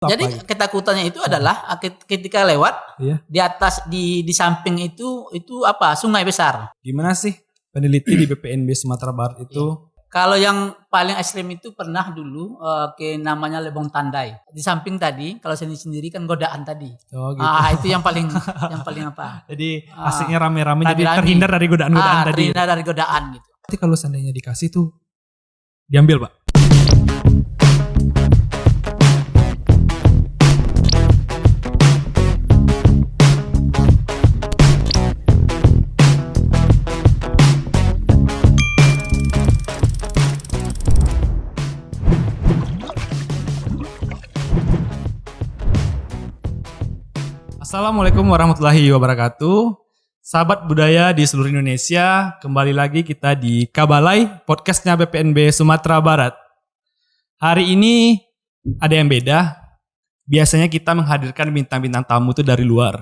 Jadi Apa gitu? ketakutannya itu adalah ketika lewat Iya. di atas di samping itu apa? Sungai besar. Gimana sih peneliti di BPNB Sumatera Barat itu? Kalau yang paling ekstrim itu pernah dulu ke namanya Lebong Tandai. Di samping tadi, kalau sendiri kan godaan tadi. Oh gitu. Itu yang paling apa? Jadi asiknya rame-rame jadi Rame-rame. terhindar dari godaan-godaan tadi. Terhindar dari godaan gitu. Nanti kalau seandainya dikasih tuh diambil, Pak. Assalamualaikum warahmatullahi wabarakatuh. Sahabat budaya di seluruh Indonesia, kembali lagi kita di Kabalai, podcastnya BPNB Sumatera Barat. Hari ini ada yang beda. Biasanya kita menghadirkan bintang-bintang tamu itu dari luar.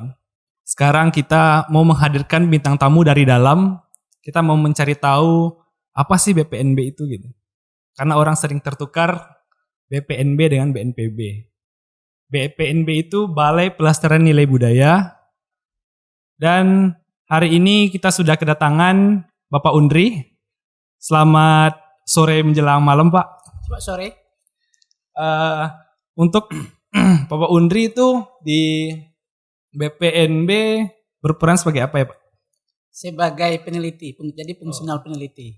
Sekarang kita mau menghadirkan bintang tamu dari dalam. Kita mau mencari tahu apa sih BPNB itu gitu. Karena orang sering tertukar BPNB dengan BNPB. BPNB itu Balai Pelestarian Nilai Budaya. Dan hari ini kita sudah kedatangan Bapak Undri. Selamat sore menjelang malam, Pak. Selamat sore. Untuk Bapak Undri itu di BPNB berperan sebagai apa ya, Pak? Sebagai peneliti, jadi fungsional peneliti.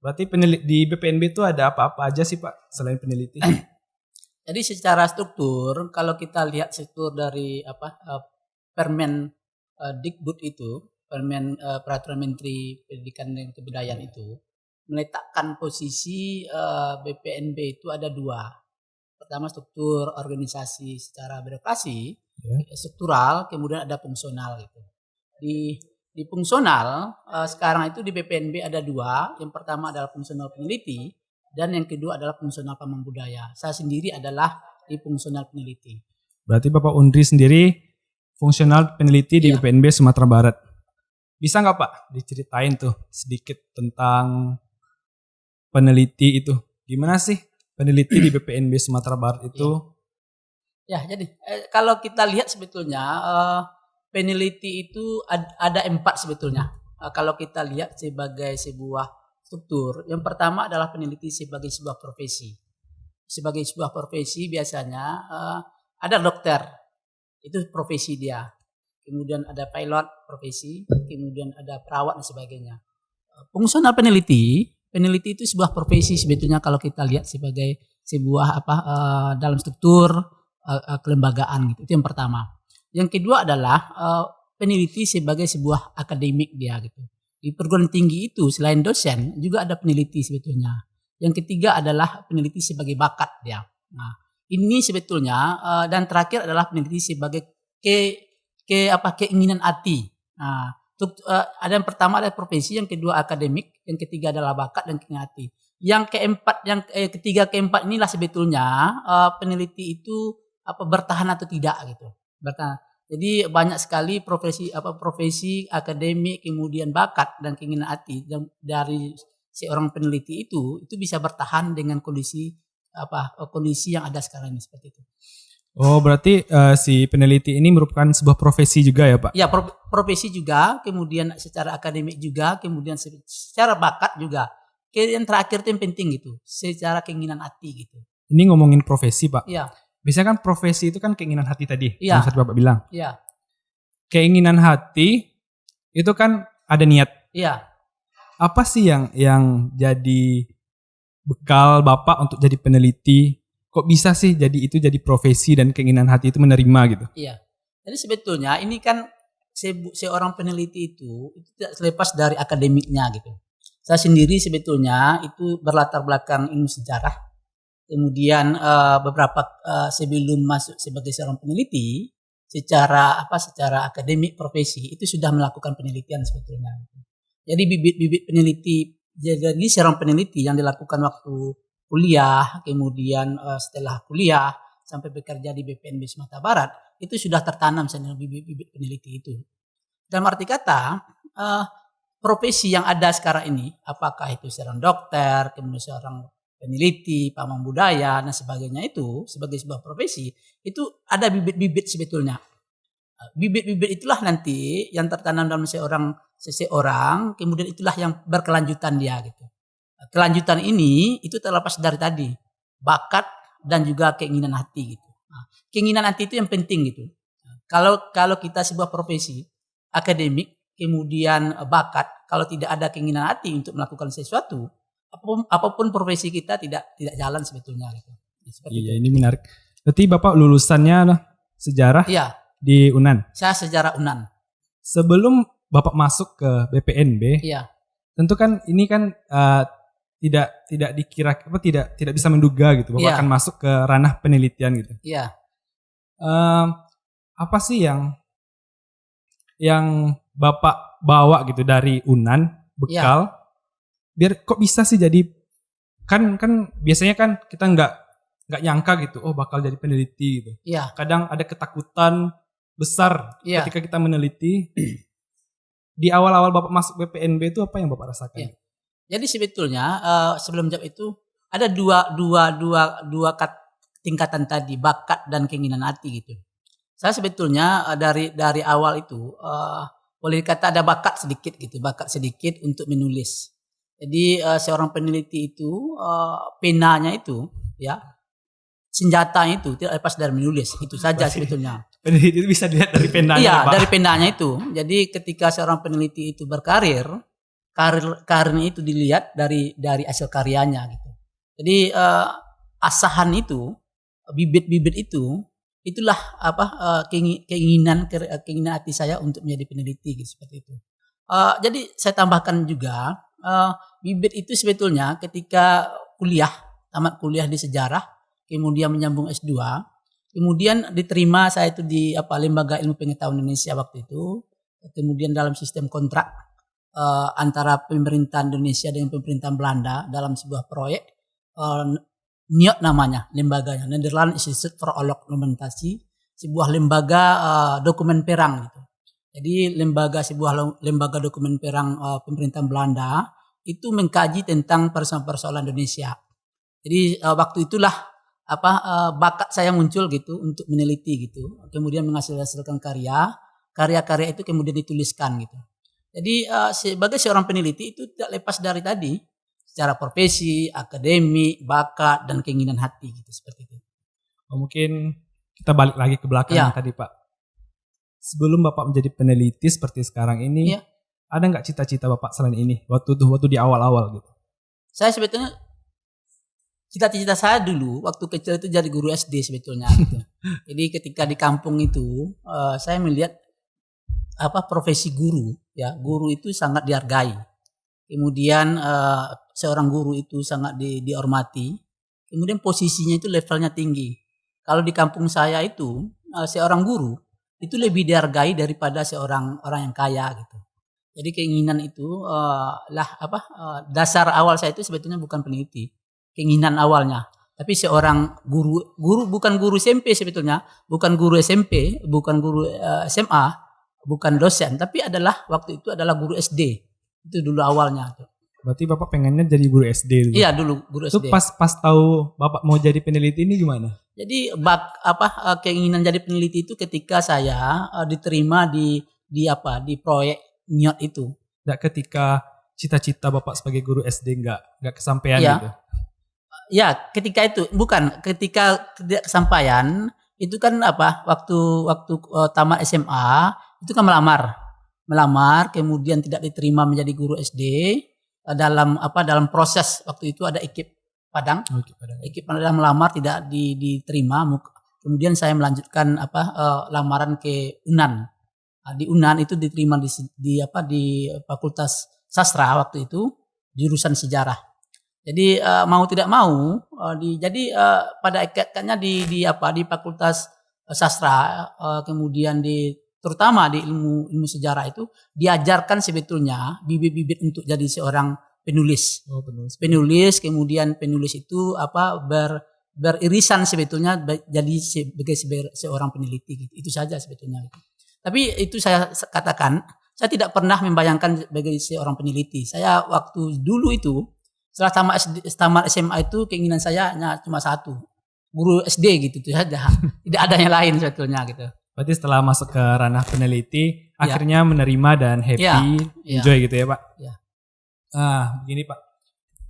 Berarti di BPNB itu ada apa-apa aja sih, Pak, selain peneliti? Jadi secara struktur, kalau kita lihat struktur dari Permen Dikbud itu, Permen Peraturan Menteri Pendidikan dan Kebudayaan itu, meletakkan posisi BPNB itu ada dua. Pertama struktur organisasi secara birokrasi, struktural, kemudian ada fungsional gitu. Di fungsional sekarang itu di BPNB ada dua. Yang pertama adalah fungsional peneliti. Dan yang kedua adalah fungsional pamong budaya. Saya sendiri adalah di fungsional peneliti. Berarti Bapak Undri sendiri fungsional peneliti di BPNB Sumatera Barat. Bisa nggak Pak diceritain tuh sedikit tentang peneliti itu? Gimana sih peneliti di BPNB Sumatera Barat itu? Ya, jadi kalau kita lihat sebetulnya peneliti itu ada 4 sebetulnya. Kalau kita lihat sebagai sebuah struktur. Yang pertama adalah peneliti sebagai sebuah profesi. Sebagai sebuah profesi biasanya ada dokter, itu profesi dia. Kemudian ada pilot profesi, kemudian ada perawat dan sebagainya. Fungsional peneliti itu sebuah profesi sebetulnya kalau kita lihat sebagai sebuah dalam struktur kelembagaan gitu. Itu yang pertama. Yang kedua adalah peneliti sebagai sebuah akademik dia gitu. Di perguruan tinggi itu selain dosen juga ada peneliti sebetulnya. Yang ketiga adalah peneliti sebagai bakat dia. Nah, ini sebetulnya dan terakhir adalah peneliti sebagai keinginan hati. Nah, ada yang pertama adalah profesi, yang kedua akademik, yang ketiga adalah bakat dan keinginan hati. Yang ketiga keempat inilah sebetulnya peneliti itu bertahan atau tidak gitu. Bertahan. Jadi banyak sekali profesi akademik, kemudian bakat dan keinginan hati dari seorang peneliti itu bisa bertahan dengan kondisi yang ada sekarang ini seperti itu. Oh, berarti si peneliti ini merupakan sebuah profesi juga ya, Pak? Ya, profesi juga, kemudian secara akademik juga, kemudian secara bakat juga. Yang terakhir itu yang penting gitu, secara keinginan hati gitu. Ini ngomongin profesi, Pak. Iya. Biasanya kan profesi itu kan keinginan hati tadi, yang tadi Bapak bilang. Iya. Keinginan hati itu kan ada niat. Iya. Apa sih yang jadi bekal Bapak untuk jadi peneliti? Kok bisa sih jadi profesi dan keinginan hati itu menerima gitu? Iya. Jadi sebetulnya ini kan seorang peneliti itu tidak selepas dari akademiknya gitu. Saya sendiri sebetulnya itu berlatar belakang ilmu sejarah. Kemudian beberapa sebelum masuk sebagai seorang peneliti, secara akademik profesi itu sudah melakukan penelitian sebetulnya. Jadi bibit peneliti, jadi seorang peneliti yang dilakukan waktu kuliah, kemudian setelah kuliah sampai bekerja di BPNB Sumatera Barat itu sudah tertanam bibit peneliti itu. Dalam arti kata profesi yang ada sekarang ini, apakah itu seorang dokter, kemudian seorang peneliti, pamong budaya dan sebagainya itu sebagai sebuah profesi itu ada bibit-bibit sebetulnya. Bibit-bibit itulah nanti yang tertanam dalam seseorang, kemudian itulah yang berkelanjutan dia gitu. Kelanjutan ini itu terlepas dari tadi bakat dan juga keinginan hati gitu. Keinginan hati itu yang penting gitu. Kalau kita sebuah profesi akademik, kemudian bakat, kalau tidak ada keinginan hati untuk melakukan sesuatu, apapun profesi kita tidak jalan sebetulnya gitu. Iya, ini menarik. Berarti Bapak lulusannya sejarah Iya, di UNAN. saya sejarah UNAN. Sebelum Bapak masuk ke BPNB, Iya, tentu kan ini kan tidak dikira tidak bisa menduga gitu Bapak Iya. akan masuk ke ranah penelitian gitu. iya. Apa sih yang Bapak bawa gitu dari UNAN bekal biar kok bisa sih jadi kan biasanya kan kita nggak nyangka gitu bakal jadi peneliti gitu. Iya. Kadang ada ketakutan besar Iya. ketika kita meneliti. Di awal-awal Bapak masuk BPNB itu apa yang Bapak rasakan? Iya. Jadi sebetulnya sebelum jawab itu ada dua tingkatan tadi, bakat dan keinginan hati gitu. Saya sebetulnya dari awal itu boleh dikata ada bakat sedikit untuk menulis. Jadi seorang peneliti itu penanya itu ya senjatanya itu tidak lepas dari menulis, itu saja sebetulnya. Peneliti itu bisa dilihat dari pendanya. Iya, Pak. dari pendanya itu. Jadi ketika seorang peneliti itu berkarir, karirnya itu dilihat dari hasil karyanya gitu. Jadi asahan itu, bibit-bibit itu, itulah keinginan hati saya untuk menjadi peneliti gitu, seperti itu. Jadi saya tambahkan juga bibit itu sebetulnya ketika tamat kuliah di sejarah, kemudian menyambung S2, kemudian diterima saya itu di Lembaga Ilmu Pengetahuan Indonesia waktu itu, kemudian dalam sistem kontrak antara pemerintahan Indonesia dengan pemerintahan Belanda dalam sebuah proyek NIOT namanya lembaganya, Netherlands Institute for Oorlog Dokumentasi, sebuah lembaga dokumen perang gitu. Jadi sebuah lembaga dokumen perang pemerintahan Belanda itu mengkaji tentang persoalan Indonesia. Jadi waktu itulah bakat saya muncul gitu untuk meneliti gitu, kemudian menghasilkan karya itu kemudian dituliskan gitu. Jadi sebagai seorang peneliti itu tidak lepas dari tadi secara profesi, akademik, bakat dan keinginan hati gitu, seperti itu. Mungkin kita balik lagi ke belakang tadi Pak. Sebelum Bapak menjadi peneliti seperti sekarang ini, ada nggak cita-cita Bapak selain ini waktu di awal-awal gitu? Saya sebetulnya cita-cita saya dulu waktu kecil itu jadi guru SD sebetulnya gitu. Jadi ketika di kampung itu saya melihat profesi guru ya, guru itu sangat dihargai. Kemudian seorang guru itu sangat dihormati. Kemudian posisinya itu levelnya tinggi. Kalau di kampung saya itu seorang guru itu lebih dihargai daripada seorang orang yang kaya gitu. Jadi keinginan itu dasar awal saya itu sebetulnya bukan peneliti. Keinginan awalnya, tapi seorang guru bukan guru SMP sebetulnya, bukan guru SMP, bukan guru SMA, bukan dosen, tapi waktu itu adalah guru SD. Itu dulu awalnya. Berarti Bapak pengennya jadi guru SD dulu? Iya, dulu guru SD. Itu pas tahu Bapak mau jadi peneliti ini gimana? Jadi keinginan jadi peneliti itu ketika saya diterima di proyek NIOT itu. Nggak ketika cita-cita Bapak sebagai guru SD nggak kesampaian gitu? Ya, ketika itu bukan ketika tidak kesampaian itu kan waktu tamat SMA itu kan melamar kemudian tidak diterima menjadi guru SD dalam proses waktu itu ada ekip Padang. Ekip Padang melamar tidak diterima, kemudian saya melanjutkan lamaran ke UNAN. Di UNAN itu diterima di Fakultas Sastra waktu itu jurusan sejarah. Jadi mau tidak mau pada ikatnya di Fakultas Sastra kemudian terutama di ilmu sejarah itu diajarkan sebetulnya bibit-bibit untuk jadi seorang penulis. Penulis kemudian penulis itu beririsan sebetulnya jadi sebagai seorang peneliti gitu. Itu saja sebetulnya. Tapi itu saya katakan saya tidak pernah membayangkan sebagai seorang peneliti. Saya waktu dulu itu Setelah tamat SMA itu keinginan saya hanya cuma satu, guru SD gitu saja. Tidak ada yang lain sebetulnya gitu. Berarti setelah masuk ke ranah peneliti, Ya. akhirnya menerima dan happy, Ya. enjoy gitu ya Pak? Ya. Begini Pak,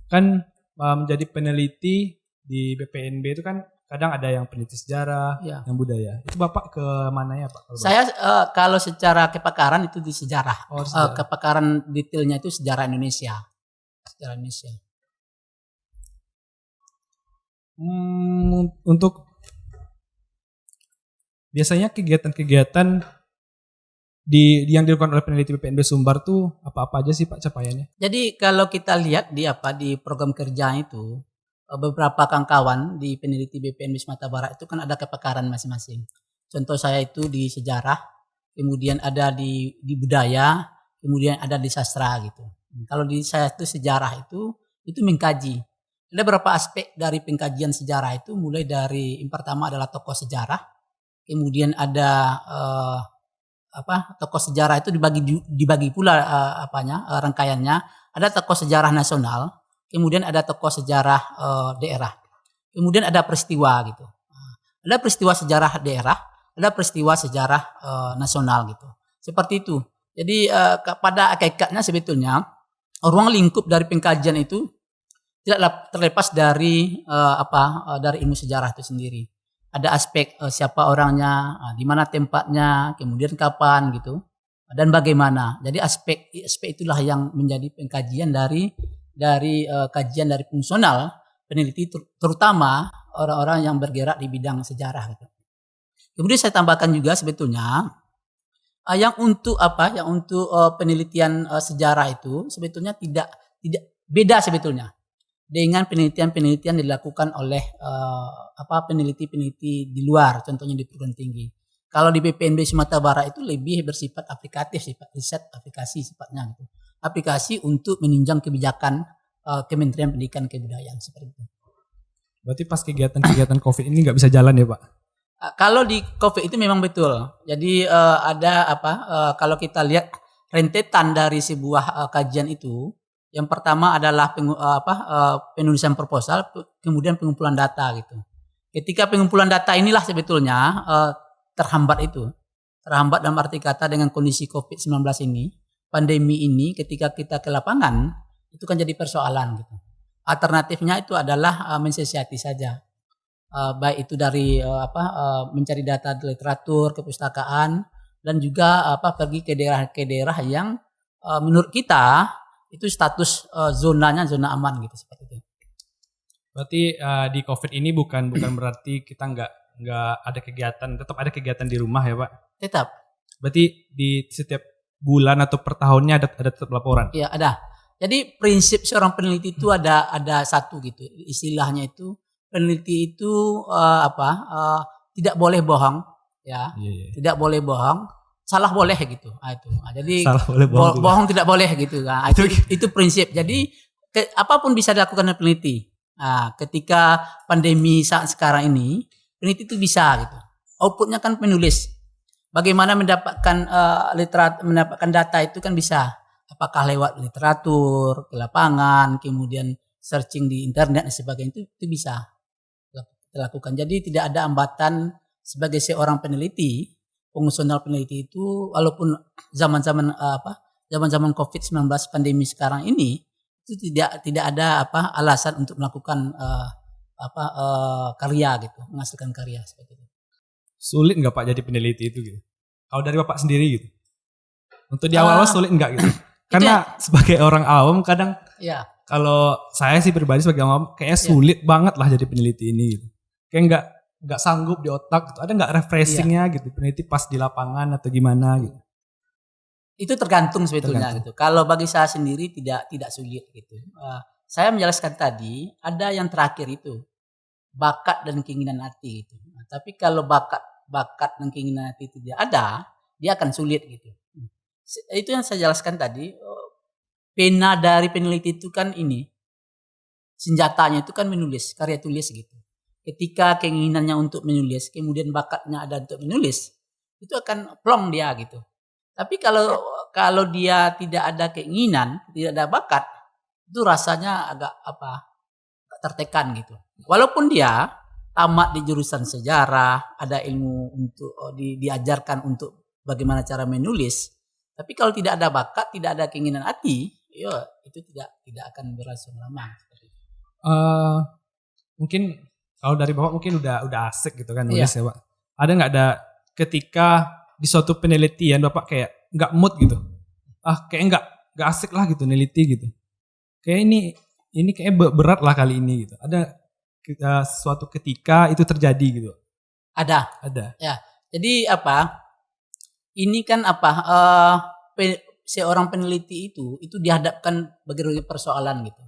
kan menjadi peneliti di BPNB itu kan kadang ada yang peneliti sejarah, Ya. yang budaya. Itu Bapak ke mana ya Pak? Saya kalau secara kepakaran itu di sejarah. Oh, sejarah. Kepakaran detailnya itu sejarah Indonesia. Sejarah Indonesia. Untuk biasanya kegiatan-kegiatan yang dilakukan oleh peneliti BPNB Sumbar tuh apa-apa aja sih Pak capaiannya? Jadi kalau kita lihat di program kerja itu, beberapa kawan-kawan di peneliti BPNB Sumatera Barat itu kan ada kepakaran masing-masing. Contoh saya itu di sejarah, kemudian ada di budaya, kemudian ada di sastra gitu. Kalau di saya itu sejarah itu mengkaji. Ada beberapa aspek dari pengkajian sejarah itu, mulai dari yang pertama adalah tokoh sejarah, kemudian ada tokoh sejarah itu dibagi pula rangkaiannya. Ada tokoh sejarah nasional, kemudian ada tokoh sejarah daerah, kemudian ada peristiwa gitu. Ada peristiwa sejarah daerah, ada peristiwa sejarah nasional gitu. Seperti itu. Jadi pada hakikatnya sebetulnya ruang lingkup dari pengkajian itu tidak terlepas dari dari ilmu sejarah itu sendiri. Ada aspek siapa orangnya, di mana tempatnya, kemudian kapan gitu, dan bagaimana. Jadi aspek itulah yang menjadi pengkajian dari kajian dari fungsional peneliti, terutama orang-orang yang bergerak di bidang sejarah gitu. Kemudian saya tambahkan juga sebetulnya yang untuk penelitian sejarah itu sebetulnya tidak beda sebetulnya dengan penelitian dilakukan oleh peneliti-peneliti di luar, contohnya di perguruan tinggi. Kalau di BPNB Sumatera Barat itu lebih bersifat aplikatif, sifat riset aplikasi sifatnya gitu. Aplikasi untuk menunjang kebijakan Kementerian Pendidikan dan Kebudayaan seperti itu. Berarti pas kegiatan-kegiatan COVID ini nggak bisa jalan ya Pak? Kalau di COVID itu memang betul. Jadi ada kalau kita lihat rentetan dari sebuah kajian itu, yang pertama adalah penulisan proposal, kemudian pengumpulan data gitu. Ketika pengumpulan data inilah sebetulnya terhambat dalam arti kata dengan kondisi COVID-19 ini, pandemi ini, ketika kita ke lapangan itu kan jadi persoalan gitu. Alternatifnya itu adalah mensiasati saja, baik itu dari mencari data di literatur, kepustakaan, dan juga pergi ke daerah yang menurut kita itu status zona aman gitu seperti itu. Berarti di COVID ini bukan berarti kita nggak ada kegiatan, tetap ada kegiatan di rumah ya Pak? Tetap. Berarti di setiap bulan atau per tahunnya ada tetap laporan? Iya ada. Jadi prinsip seorang peneliti itu ada satu gitu. Istilahnya itu peneliti itu tidak boleh bohong ya. Yeah. Tidak boleh bohong. Salah boleh gitu. Jadi salah boleh bohong tidak boleh gitu. Itu prinsip. Jadi apapun bisa dilakukan oleh peneliti. Nah, ketika pandemi saat sekarang ini, peneliti itu bisa gitu. Outputnya kan penulis. Bagaimana mendapatkan mendapatkan data itu kan bisa. Apakah lewat literatur, ke lapangan, kemudian searching di internet dan sebagainya, itu bisa dilakukan. Jadi tidak ada hambatan sebagai seorang peneliti. Fungsional peneliti itu walaupun zaman-zaman COVID-19 pandemi sekarang ini itu tidak ada alasan untuk melakukan karya gitu, menghasilkan karya seperti itu. Sulit nggak Pak jadi peneliti itu gitu? Kalau dari Bapak sendiri gitu. Untuk di awal sulit nggak gitu? Karena sebagai orang awam kadang kalau saya sih pribadi sebagai orang awam kayaknya sulit banget lah jadi peneliti ini gitu. Kayak nggak sanggup di otak gitu. Ada nggak refreshingnya gitu peneliti pas di lapangan atau gimana gitu? Itu tergantung sebetulnya gitu. Kalau bagi saya sendiri tidak sulit gitu. Saya menjelaskan tadi ada yang terakhir itu bakat dan keinginan hati gitu. Nah, tapi kalau bakat dan keinginan hati tidak ada, dia akan sulit gitu. Itu yang saya jelaskan tadi. Pena dari peneliti itu kan ini senjatanya itu kan menulis, karya tulis gitu. Ketika keinginannya untuk menulis, kemudian bakatnya ada untuk menulis, itu akan plong dia gitu. Tapi kalau dia tidak ada keinginan, tidak ada bakat, itu rasanya agak tertekan gitu. Walaupun dia tamat di jurusan sejarah, ada ilmu untuk diajarkan untuk bagaimana cara menulis, tapi kalau tidak ada bakat, tidak ada keinginan hati, ya itu tidak akan berlangsung lama. Eh, Mungkin kalau dari Bapak mungkin udah asik gitu kan Iya. nulis ya Pak. Ada nggak ada ketika di suatu penelitian Bapak kayak nggak mood gitu? Kayak nggak asik lah gitu neliti gitu. Kayak ini kayak berat lah kali ini gitu. Ada suatu ketika itu terjadi gitu. Ada. Ada. Ya. Jadi ini kan seorang peneliti itu dihadapkan berbagai persoalan gitu.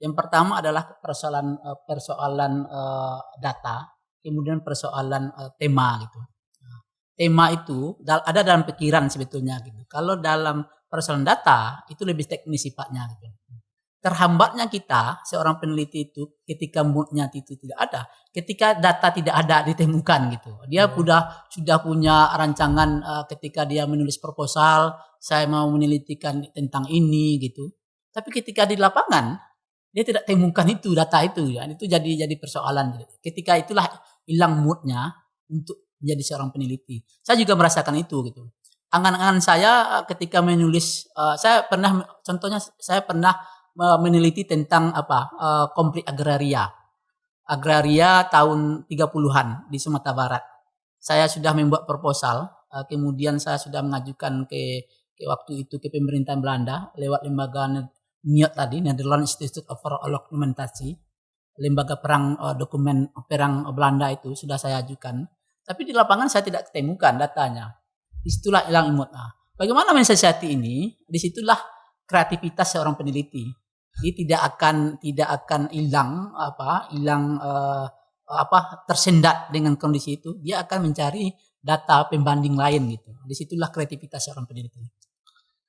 Yang pertama adalah persoalan data, kemudian persoalan tema gitu. Nah, tema itu ada dalam pikiran sebetulnya gitu. Kalau dalam persoalan data itu lebih teknis sifatnya gitu. Terhambatnya kita seorang peneliti itu ketika moodnya itu tidak ada, ketika data tidak ada ditemukan gitu. Dia sudah punya rancangan ketika dia menulis proposal, saya mau menelitikan tentang ini gitu. Tapi ketika di lapangan dia tidak temukan itu data itu ya, itu jadi persoalan. Ketika itulah hilang moodnya untuk menjadi seorang peneliti. Saya juga merasakan itu gitu. Angan-angan saya ketika menulis, saya pernah meneliti tentang konflik agraria tahun 30-an di Sumatera Barat. Saya sudah membuat proposal, kemudian saya sudah mengajukan ke waktu itu ke pemerintahan Belanda lewat lembaga NIOD tadi, Netherlands Institute of Dokumentasi, lembaga dokumen perang Belanda itu sudah saya ajukan. Tapi di lapangan saya tidak ketemukan datanya. Disitulah hilang mood. Bagaimana mensiasati ini? Disitulah kreativitas seorang peneliti. Dia tidak akan hilang tersendat dengan kondisi itu. Dia akan mencari data pembanding lain gitu. Disitulah kreativitas seorang peneliti.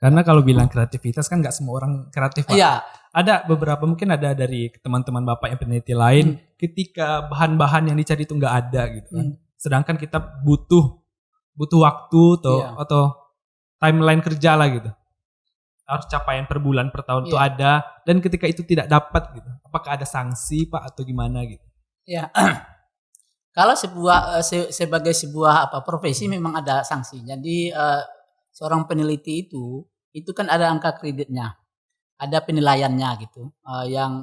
Karena kalau bilang kreativitas kan nggak semua orang kreatif Pak. Iya. Ada beberapa mungkin ada dari teman-teman Bapak yang peneliti lain ketika bahan-bahan yang dicari itu nggak ada gitu kan. Sedangkan kita butuh waktu atau timeline kerja lah gitu. Harus capaian per bulan per tahun itu ada, dan ketika itu tidak dapat gitu. Apakah ada sanksi Pak atau gimana gitu? Ya. Kalau sebagai sebuah profesi memang ada sanksi. Jadi seorang peneliti itu kan ada angka kreditnya, ada penilaiannya gitu,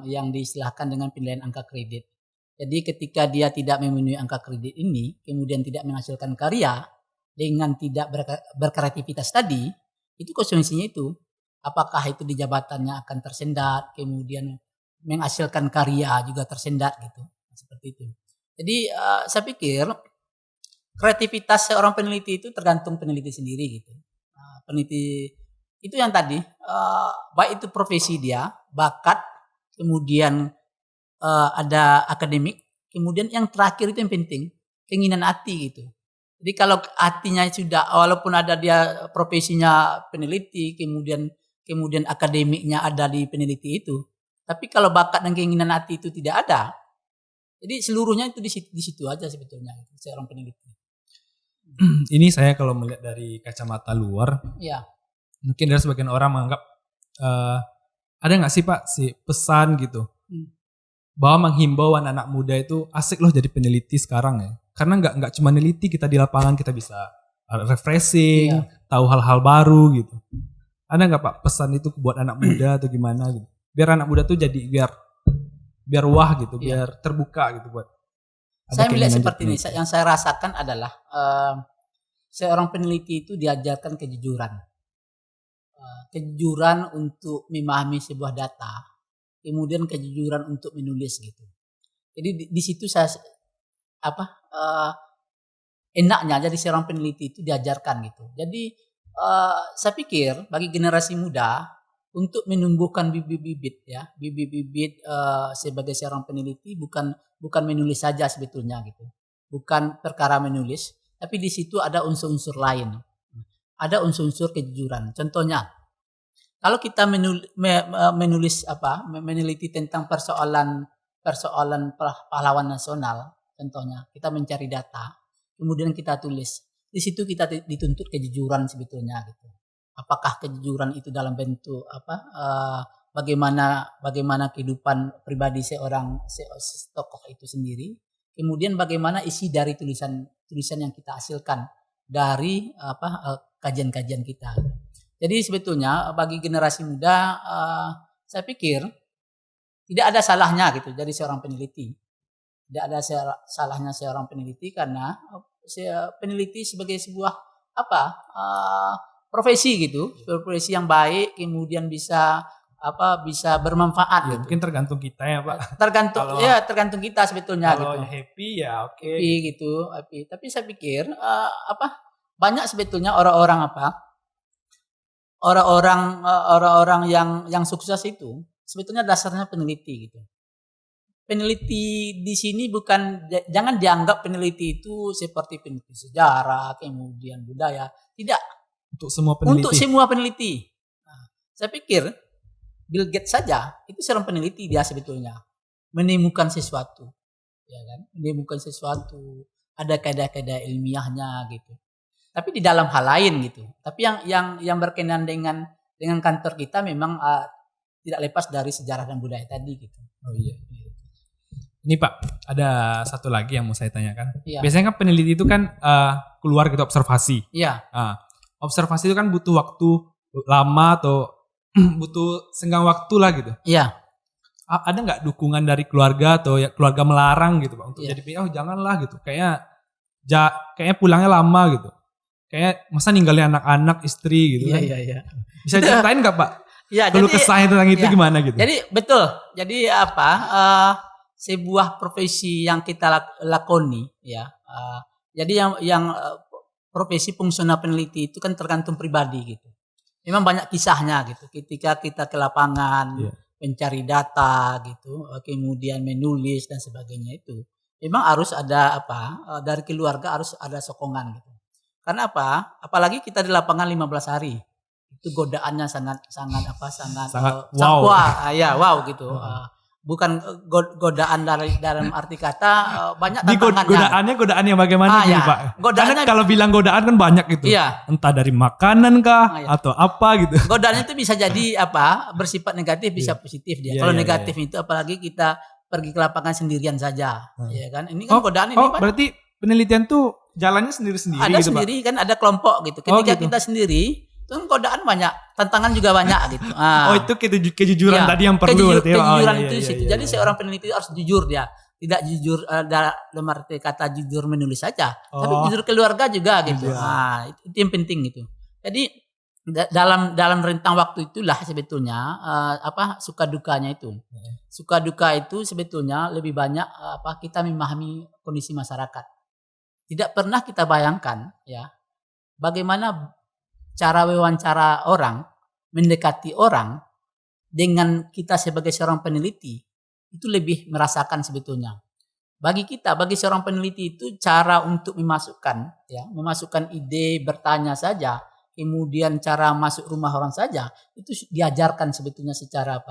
yang diistilahkan dengan penilaian angka kredit. Jadi ketika dia tidak memenuhi angka kredit ini, kemudian tidak menghasilkan karya dengan tidak berkreativitas tadi, itu konsekuensinya itu, apakah itu di jabatannya akan tersendat, kemudian menghasilkan karya juga tersendat gitu, seperti itu. Jadi saya pikir kreativitas seorang peneliti itu tergantung peneliti sendiri gitu. Peneliti itu yang tadi, baik itu profesi dia, bakat, kemudian ada akademik, kemudian yang terakhir itu yang penting, keinginan hati gitu. Jadi kalau hatinya sudah, walaupun ada dia profesinya peneliti, kemudian akademiknya ada di peneliti itu, tapi kalau bakat dan keinginan hati itu tidak ada, jadi seluruhnya itu di situ aja sebetulnya seorang peneliti. Ini saya kalau melihat dari kacamata luar, ya. Mungkin dari sebagian orang menganggap ada nggak sih Pak pesan gitu bahwa menghimbau anak-anak muda itu asik loh jadi peneliti sekarang ya, karena nggak cuma neliti, kita di lapangan kita bisa refreshing, tahu hal-hal baru gitu. Ada nggak Pak pesan itu buat anak muda atau gimana gitu, biar anak muda tuh jadi biar wah gitu, biar terbuka gitu buat. Saya melihat seperti ini, yang saya rasakan adalah seorang peneliti itu diajarkan kejujuran untuk memahami sebuah data, kemudian kejujuran untuk menulis gitu. Jadi di situ saya enaknya jadi seorang peneliti itu diajarkan gitu. Jadi saya pikir bagi generasi muda untuk menumbuhkan bibit-bibit sebagai seorang peneliti bukan menulis saja sebetulnya gitu. Bukan perkara menulis, tapi di situ ada unsur-unsur lain. Ada unsur-unsur kejujuran. Contohnya, kalau kita meneliti tentang persoalan pahlawan nasional, contohnya kita mencari data, kemudian kita tulis. Di situ kita dituntut kejujuran sebetulnya gitu. Apakah kejujuran itu dalam bentuk bagaimana kehidupan pribadi tokoh itu sendiri, kemudian bagaimana isi dari tulisan yang kita hasilkan dari kajian-kajian kita. Jadi sebetulnya bagi generasi muda, saya pikir tidak ada salahnya gitu jadi seorang peneliti. Tidak ada salahnya seorang peneliti karena peneliti sebagai sebuah profesi gitu, profesi yang baik, kemudian bisa bermanfaat Ya, gitu. mungkin tergantung kita ya Pak. Tergantung kita sebetulnya Kalau gitu. happy ya oke. Happy gitu, happy. Tapi saya pikir banyak sebetulnya orang-orang yang sukses itu sebetulnya dasarnya peneliti gitu. Peneliti di sini jangan dianggap peneliti itu seperti peneliti sejarah, kemudian budaya. Tidak. Untuk semua peneliti. Nah, saya pikir Bill Gates saja itu seorang peneliti dia sebetulnya. Menemukan sesuatu. Ya kan? Menemukan sesuatu. Ada kaidah-kaidah ilmiahnya gitu. Tapi di dalam hal lain gitu. Tapi yang berkenaan dengan kantor kita memang tidak lepas dari sejarah dan budaya tadi gitu. Oh iya. Ini Pak, ada satu lagi yang mau saya tanyakan. Iya. Biasanya kan peneliti itu kan keluar gitu observasi. Iya. Observasi itu kan butuh waktu lama atau butuh senggang waktu lah gitu. Iya. Ada nggak dukungan dari keluarga atau ya keluarga melarang gitu Pak untuk Iya. jadi janganlah gitu. Kayaknya pulangnya lama gitu. Kayak masa ninggalin anak-anak, istri gitu kan. Iya. Bisa ceritain nggak Pak? Iya, Kalau kesahnya tentang itu iya. gimana gitu? Jadi betul. Jadi sebuah profesi yang kita lakoni ya. Jadi yang profesi fungsional peneliti itu kan tergantung pribadi gitu. Memang banyak kisahnya gitu. Ketika kita ke lapangan mencari data gitu, kemudian menulis dan sebagainya itu, memang harus ada dari keluarga harus ada sokongan gitu. Karena apalagi kita di lapangan 15 hari. Itu godaannya sangat wow. Wow gitu. Bukan godaan dalam arti kata banyak tantangannya. Godaan yang bagaimana gitu Pak? Karena kalau bilang godaan kan banyak gitu. Iya. Entah dari makanan kah atau apa gitu. Godaannya itu bisa jadi bersifat negatif, bisa positif dia. Kalau negatif itu apalagi kita pergi ke lapangan sendirian saja, ya kan? Ini kan godaan ini Pak. Berarti penelitian tuh jalannya sendiri-sendiri ada gitu sendiri Pak? Kan ada kelompok gitu. Ketika gitu. kita sendiri itu godaan banyak, tantangan juga banyak gitu. Itu kejujuran tadi yang perlu berarti. Kejujuran itu di situ. Jadi seorang peneliti harus jujur dia. Tidak jujur dalam arti kata jujur menulis saja, tapi jujur keluarga juga gitu. Itu yang penting gitu. Jadi dalam rentang waktu itulah sebetulnya suka dukanya itu. Suka duka itu sebetulnya lebih banyak kita memahami kondisi masyarakat. Tidak pernah kita bayangkan ya bagaimana cara wawancara orang, mendekati orang dengan kita sebagai seorang peneliti itu lebih merasakan sebetulnya. Bagi seorang peneliti itu cara untuk memasukkan ide, bertanya saja, kemudian cara masuk rumah orang saja itu diajarkan sebetulnya secara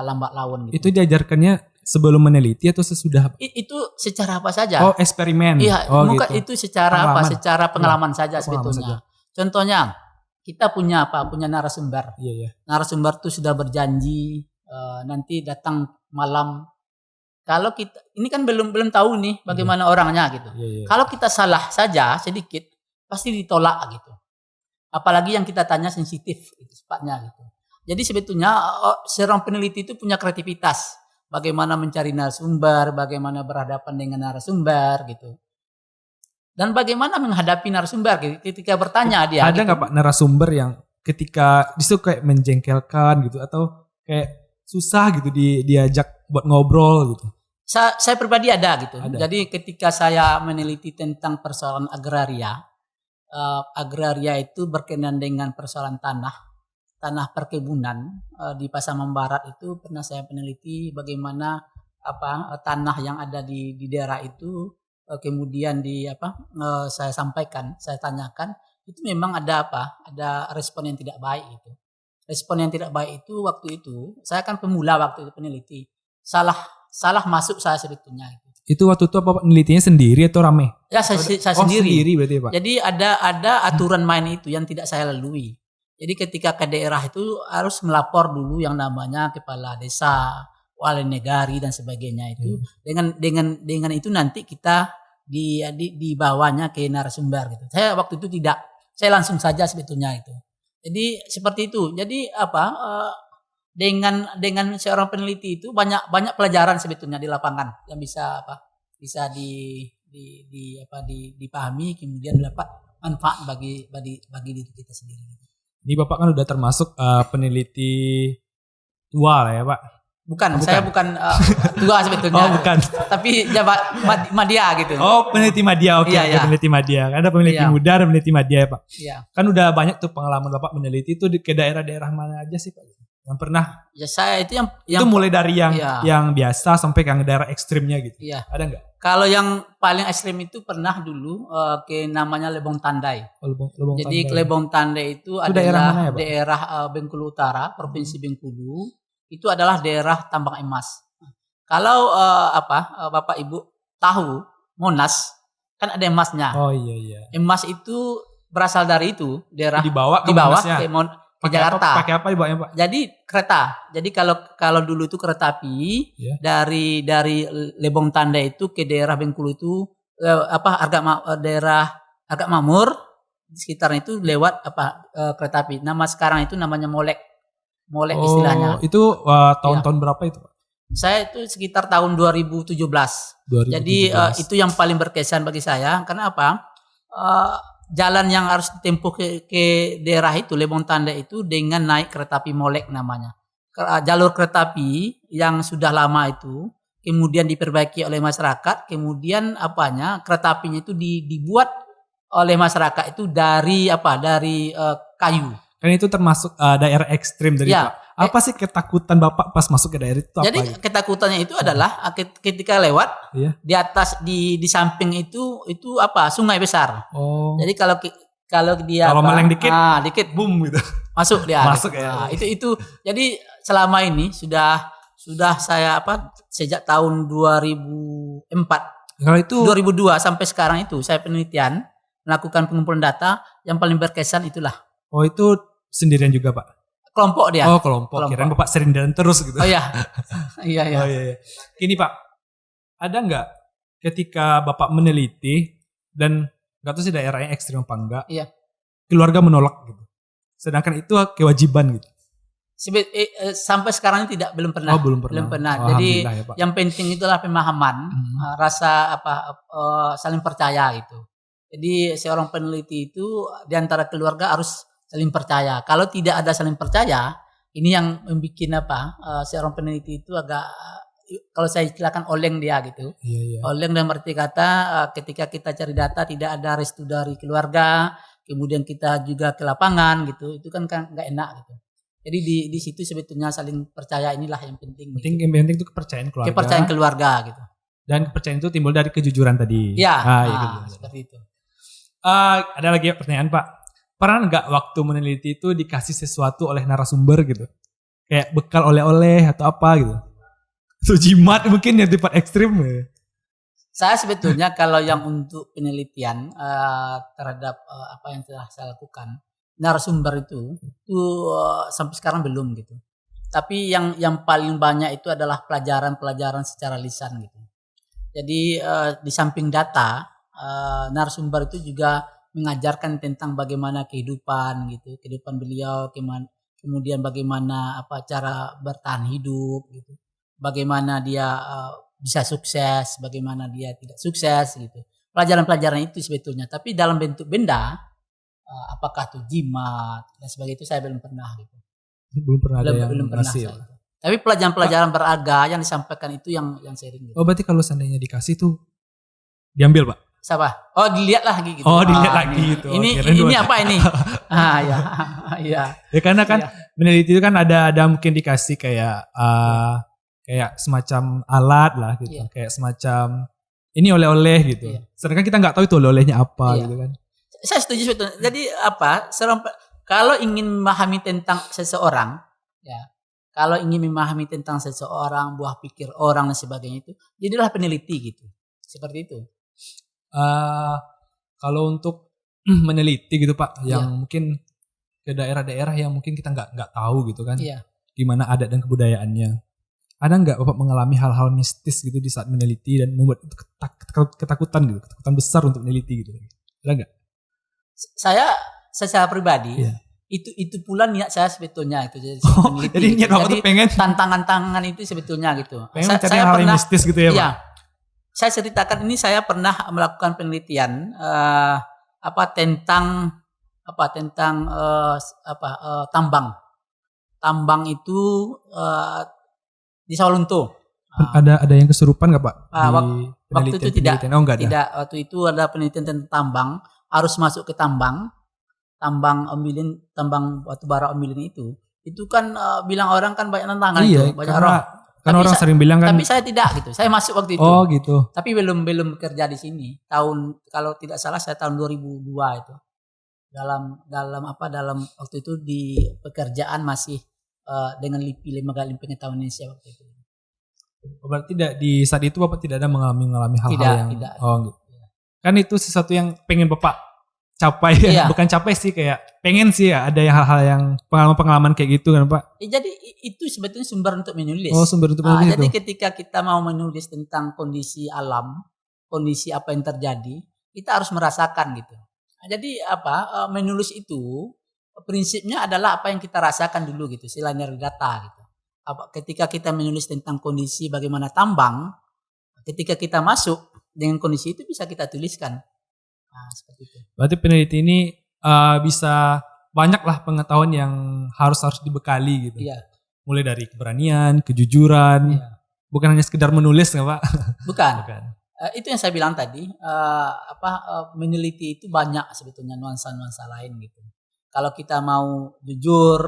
lambat laun gitu. Itu diajarkannya sebelum meneliti atau sesudah? Itu secara apa saja? Eksperimen. Iya, gitu. Itu secara pengalaman. Secara pengalaman saja sebetulnya. Contohnya kita punya narasumber. Iya. Narasumber itu sudah berjanji nanti datang malam. Kalau kita ini kan belum tahu nih bagaimana orangnya gitu. Iya. Kalau kita salah saja sedikit pasti ditolak gitu. Apalagi yang kita tanya sensitif gitu, sifatnya gitu. Jadi sebetulnya seorang peneliti itu punya kreativitas. Bagaimana mencari narasumber, bagaimana berhadapan dengan narasumber gitu. Dan bagaimana menghadapi narasumber ketika bertanya dia. Ada nggak Pak narasumber yang ketika disitu kayak menjengkelkan gitu atau kayak susah gitu diajak buat ngobrol gitu? Saya pribadi ada gitu. Ada. Jadi ketika saya meneliti tentang persoalan agraria itu berkenaan dengan persoalan tanah perkebunan di Pasaman Barat itu pernah saya peneliti bagaimana tanah yang ada di daerah itu. Kemudian saya tanyakan itu memang ada respon yang tidak baik itu. Respon yang tidak baik itu waktu itu saya kan pemula waktu itu peneliti. Salah masuk saya sebetulnya. Itu waktu itu apa penelitinya sendiri atau rame? Ya saya sendiri. Sendiri berarti Pak. Jadi ada aturan main itu yang tidak saya lalui. Jadi ketika ke daerah itu harus melapor dulu yang namanya kepala desa, wali negari dan sebagainya itu. Dengan itu nanti kita di bawahnya ke narasumber gitu. Saya waktu itu tidak, saya langsung saja sebetulnya itu. Jadi seperti itu. Jadi dengan seorang peneliti itu banyak pelajaran sebetulnya di lapangan yang bisa dipahami, kemudian dapat manfaat bagi diri kita sendiri. Ini Bapak kan udah termasuk peneliti tua lah ya Pak. Bukan. Saya bukan tua sebetulnya. Oh bukan. Tapi jabat madya gitu. Oh peneliti madya, oke. Iya. Peneliti madya. Kan ada peneliti muda dan peneliti madya ya Pak. Iya. Kan udah banyak tuh pengalaman Bapak meneliti itu ke daerah-daerah mana aja sih Pak? Yang pernah? Ya saya itu yang itu mulai dari yang biasa sampai ke daerah ekstrimnya gitu. Iya. Ada nggak? Kalau yang paling ekstrim itu pernah dulu ke namanya Lebong Tandai. Jadi Lebong Tandai itu adalah daerah Bengkulu Utara, Provinsi Bengkulu. Itu adalah daerah tambang emas. Kalau Bapak Ibu tahu Monas kan ada emasnya. Oh iya. Emas itu berasal dari itu daerah dibawa ke Jakarta. Pakai apa dibawanya Pak? Jadi kereta. Jadi kalau dulu itu kereta api dari Lebong Tandai itu ke daerah Bengkulu itu daerah agak Makmur di sekitarnya itu lewat kereta api. Nama sekarang itu namanya Molek istilahnya. Itu tahun-tahun berapa itu Pak? Saya itu sekitar tahun 2017. Jadi itu yang paling berkesan bagi saya. Karena apa? Jalan yang harus ditempuh ke daerah itu Lebong Tandai itu dengan naik kereta api Molek namanya. Jalur kereta api yang sudah lama itu kemudian diperbaiki oleh masyarakat. Kemudian kereta apinya itu dibuat oleh masyarakat itu dari kayu. Kan itu termasuk daerah ekstrim dari Pak. Apa sih ketakutan Bapak pas masuk ke daerah itu? Jadi ketakutannya itu adalah ketika lewat di atas di samping itu sungai besar. Oh. Jadi kalau dia meleng dikit, dikit boom gitu. Masuk dia. Masuk ya. Itu jadi selama ini sudah saya sejak tahun 2004. Kalau itu 2002 sampai sekarang itu saya penelitian melakukan pengumpulan data yang paling berkesan itulah. Oh itu sendirian juga Pak? Kelompok dia. Oh kelompok. Kirain Bapak sering jalan terus gitu. Oh iya. Iya. Oh iya. Gini Pak, ada nggak ketika Bapak meneliti dan nggak tahu sih daerahnya ekstrim apa enggak? Iya. Keluarga menolak gitu. Sedangkan itu kewajiban gitu. Sampai sekarang belum pernah. Oh belum pernah. Jadi ya, yang penting itulah pemahaman, rasa saling percaya gitu. Jadi seorang peneliti itu di antara keluarga harus saling percaya. Kalau tidak ada saling percaya, ini yang membuat seorang peneliti itu agak, kalau saya istilahkan oleng dia gitu. Iya. Oleng dalam arti kata ketika kita cari data tidak ada restu dari keluarga, kemudian kita juga ke lapangan gitu, itu kan nggak enak gitu. Jadi di situ sebetulnya saling percaya inilah yang penting. Yang penting itu kepercayaan keluarga. Kepercayaan keluarga gitu. Dan kepercayaan itu timbul dari kejujuran tadi. Iya. Seperti itu. Ada lagi pertanyaan Pak. Pernah nggak waktu meneliti itu dikasih sesuatu oleh narasumber gitu? Kayak bekal oleh-oleh atau apa gitu? So jimat mungkin yang tempat ekstrim ya? Saya sebetulnya kalau yang untuk penelitian terhadap apa yang telah saya lakukan, narasumber itu sampai sekarang belum gitu. Tapi yang paling banyak itu adalah pelajaran secara lisan gitu. Jadi di samping data, narasumber itu juga mengajarkan tentang bagaimana kehidupan beliau, kemudian bagaimana cara bertahan hidup gitu, bagaimana dia bisa sukses, bagaimana dia tidak sukses gitu. Pelajaran-pelajaran itu sebetulnya, tapi dalam bentuk benda, apakah itu jimat dan sebagainya itu saya belum pernah gitu. Belum pernah saya itu. Tapi pelajaran-pelajaran beragama yang disampaikan itu yang sering gitu. Oh berarti kalau seandainya dikasih tuh diambil Pak? Siapa? Oh dilihat lagi gitu. Oh dilihat lagi gitu. Ini apa ini? Iya. Ya karena kan meneliti itu kan ada mungkin dikasih kayak semacam alat lah gitu, kayak semacam ini oleh-oleh gitu. Sedangkan kita nggak tahu itu oleh-olehnya apa gitu kan. Saya setuju sebetulnya. Jadi kalau ingin memahami tentang seseorang, kalau ingin memahami tentang seseorang, buah pikir orang dan sebagainya itu, jadilah peneliti gitu. Seperti itu. Kalau untuk meneliti gitu Pak, yang mungkin ke daerah-daerah yang mungkin kita nggak tahu gitu kan. Iya. Gimana adat dan kebudayaannya. Ada nggak Bapak mengalami hal-hal mistis gitu di saat meneliti dan membuat ketakutan gitu, ketakutan besar untuk meneliti gitu? Ada nggak? Saya secara pribadi Iya. itu pula niat saya sebetulnya itu jadi peneliti. Jadi niat Bapak tuh pengen tantangan itu sebetulnya gitu. pengen mencari hal yang mistis gitu ya, Pak? Iya. Saya ceritakan ini, saya pernah melakukan penelitian tentang tambang. Tambang itu di Sawalunto. Ada yang kesurupan nggak Pak? Waktu itu tidak. Oh, enggak ada. Tidak. Waktu itu ada penelitian tentang tambang, harus masuk ke tambang ombilin, tambang batu bara ombilin itu kan bilang orang kan banyak tantangan itu, banyak orang. Karena orang sering bilang kan. Tapi saya tidak gitu. Saya masuk waktu itu. Oh gitu. Tapi belum bekerja di sini. Kalau tidak salah saya tahun 2002 itu. Dalam waktu itu di pekerjaan masih dengan lembaga LIPI Pengetahuan Indonesia waktu itu. Berarti di saat itu Bapak tidak ada mengalami hal-hal yang tidak. Oh gitu. Kan itu sesuatu yang pengen Bapak capai ya. Bukan capai sih, kayak pengen sih ya ada yang hal-hal yang pengalaman-pengalaman kayak gitu kan Pak. Jadi itu sebetulnya sumber untuk menulis. Oh, sumber untuk menulis. Jadi ketika kita mau menulis tentang kondisi alam, kondisi apa yang terjadi, kita harus merasakan gitu. Jadi menulis itu prinsipnya adalah apa yang kita rasakan dulu gitu, selain dari data gitu. Ketika kita menulis tentang kondisi bagaimana tambang, ketika kita masuk dengan kondisi itu bisa kita tuliskan. Seperti itu. Berarti peneliti ini bisa banyak lah pengetahuan yang harus dibekali gitu. Iya. Mulai dari keberanian, kejujuran, bukan hanya sekedar menulis nggak Pak? Bukan. Itu yang saya bilang tadi, meneliti itu banyak sebetulnya nuansa-nuansa lain gitu. Kalau kita mau jujur,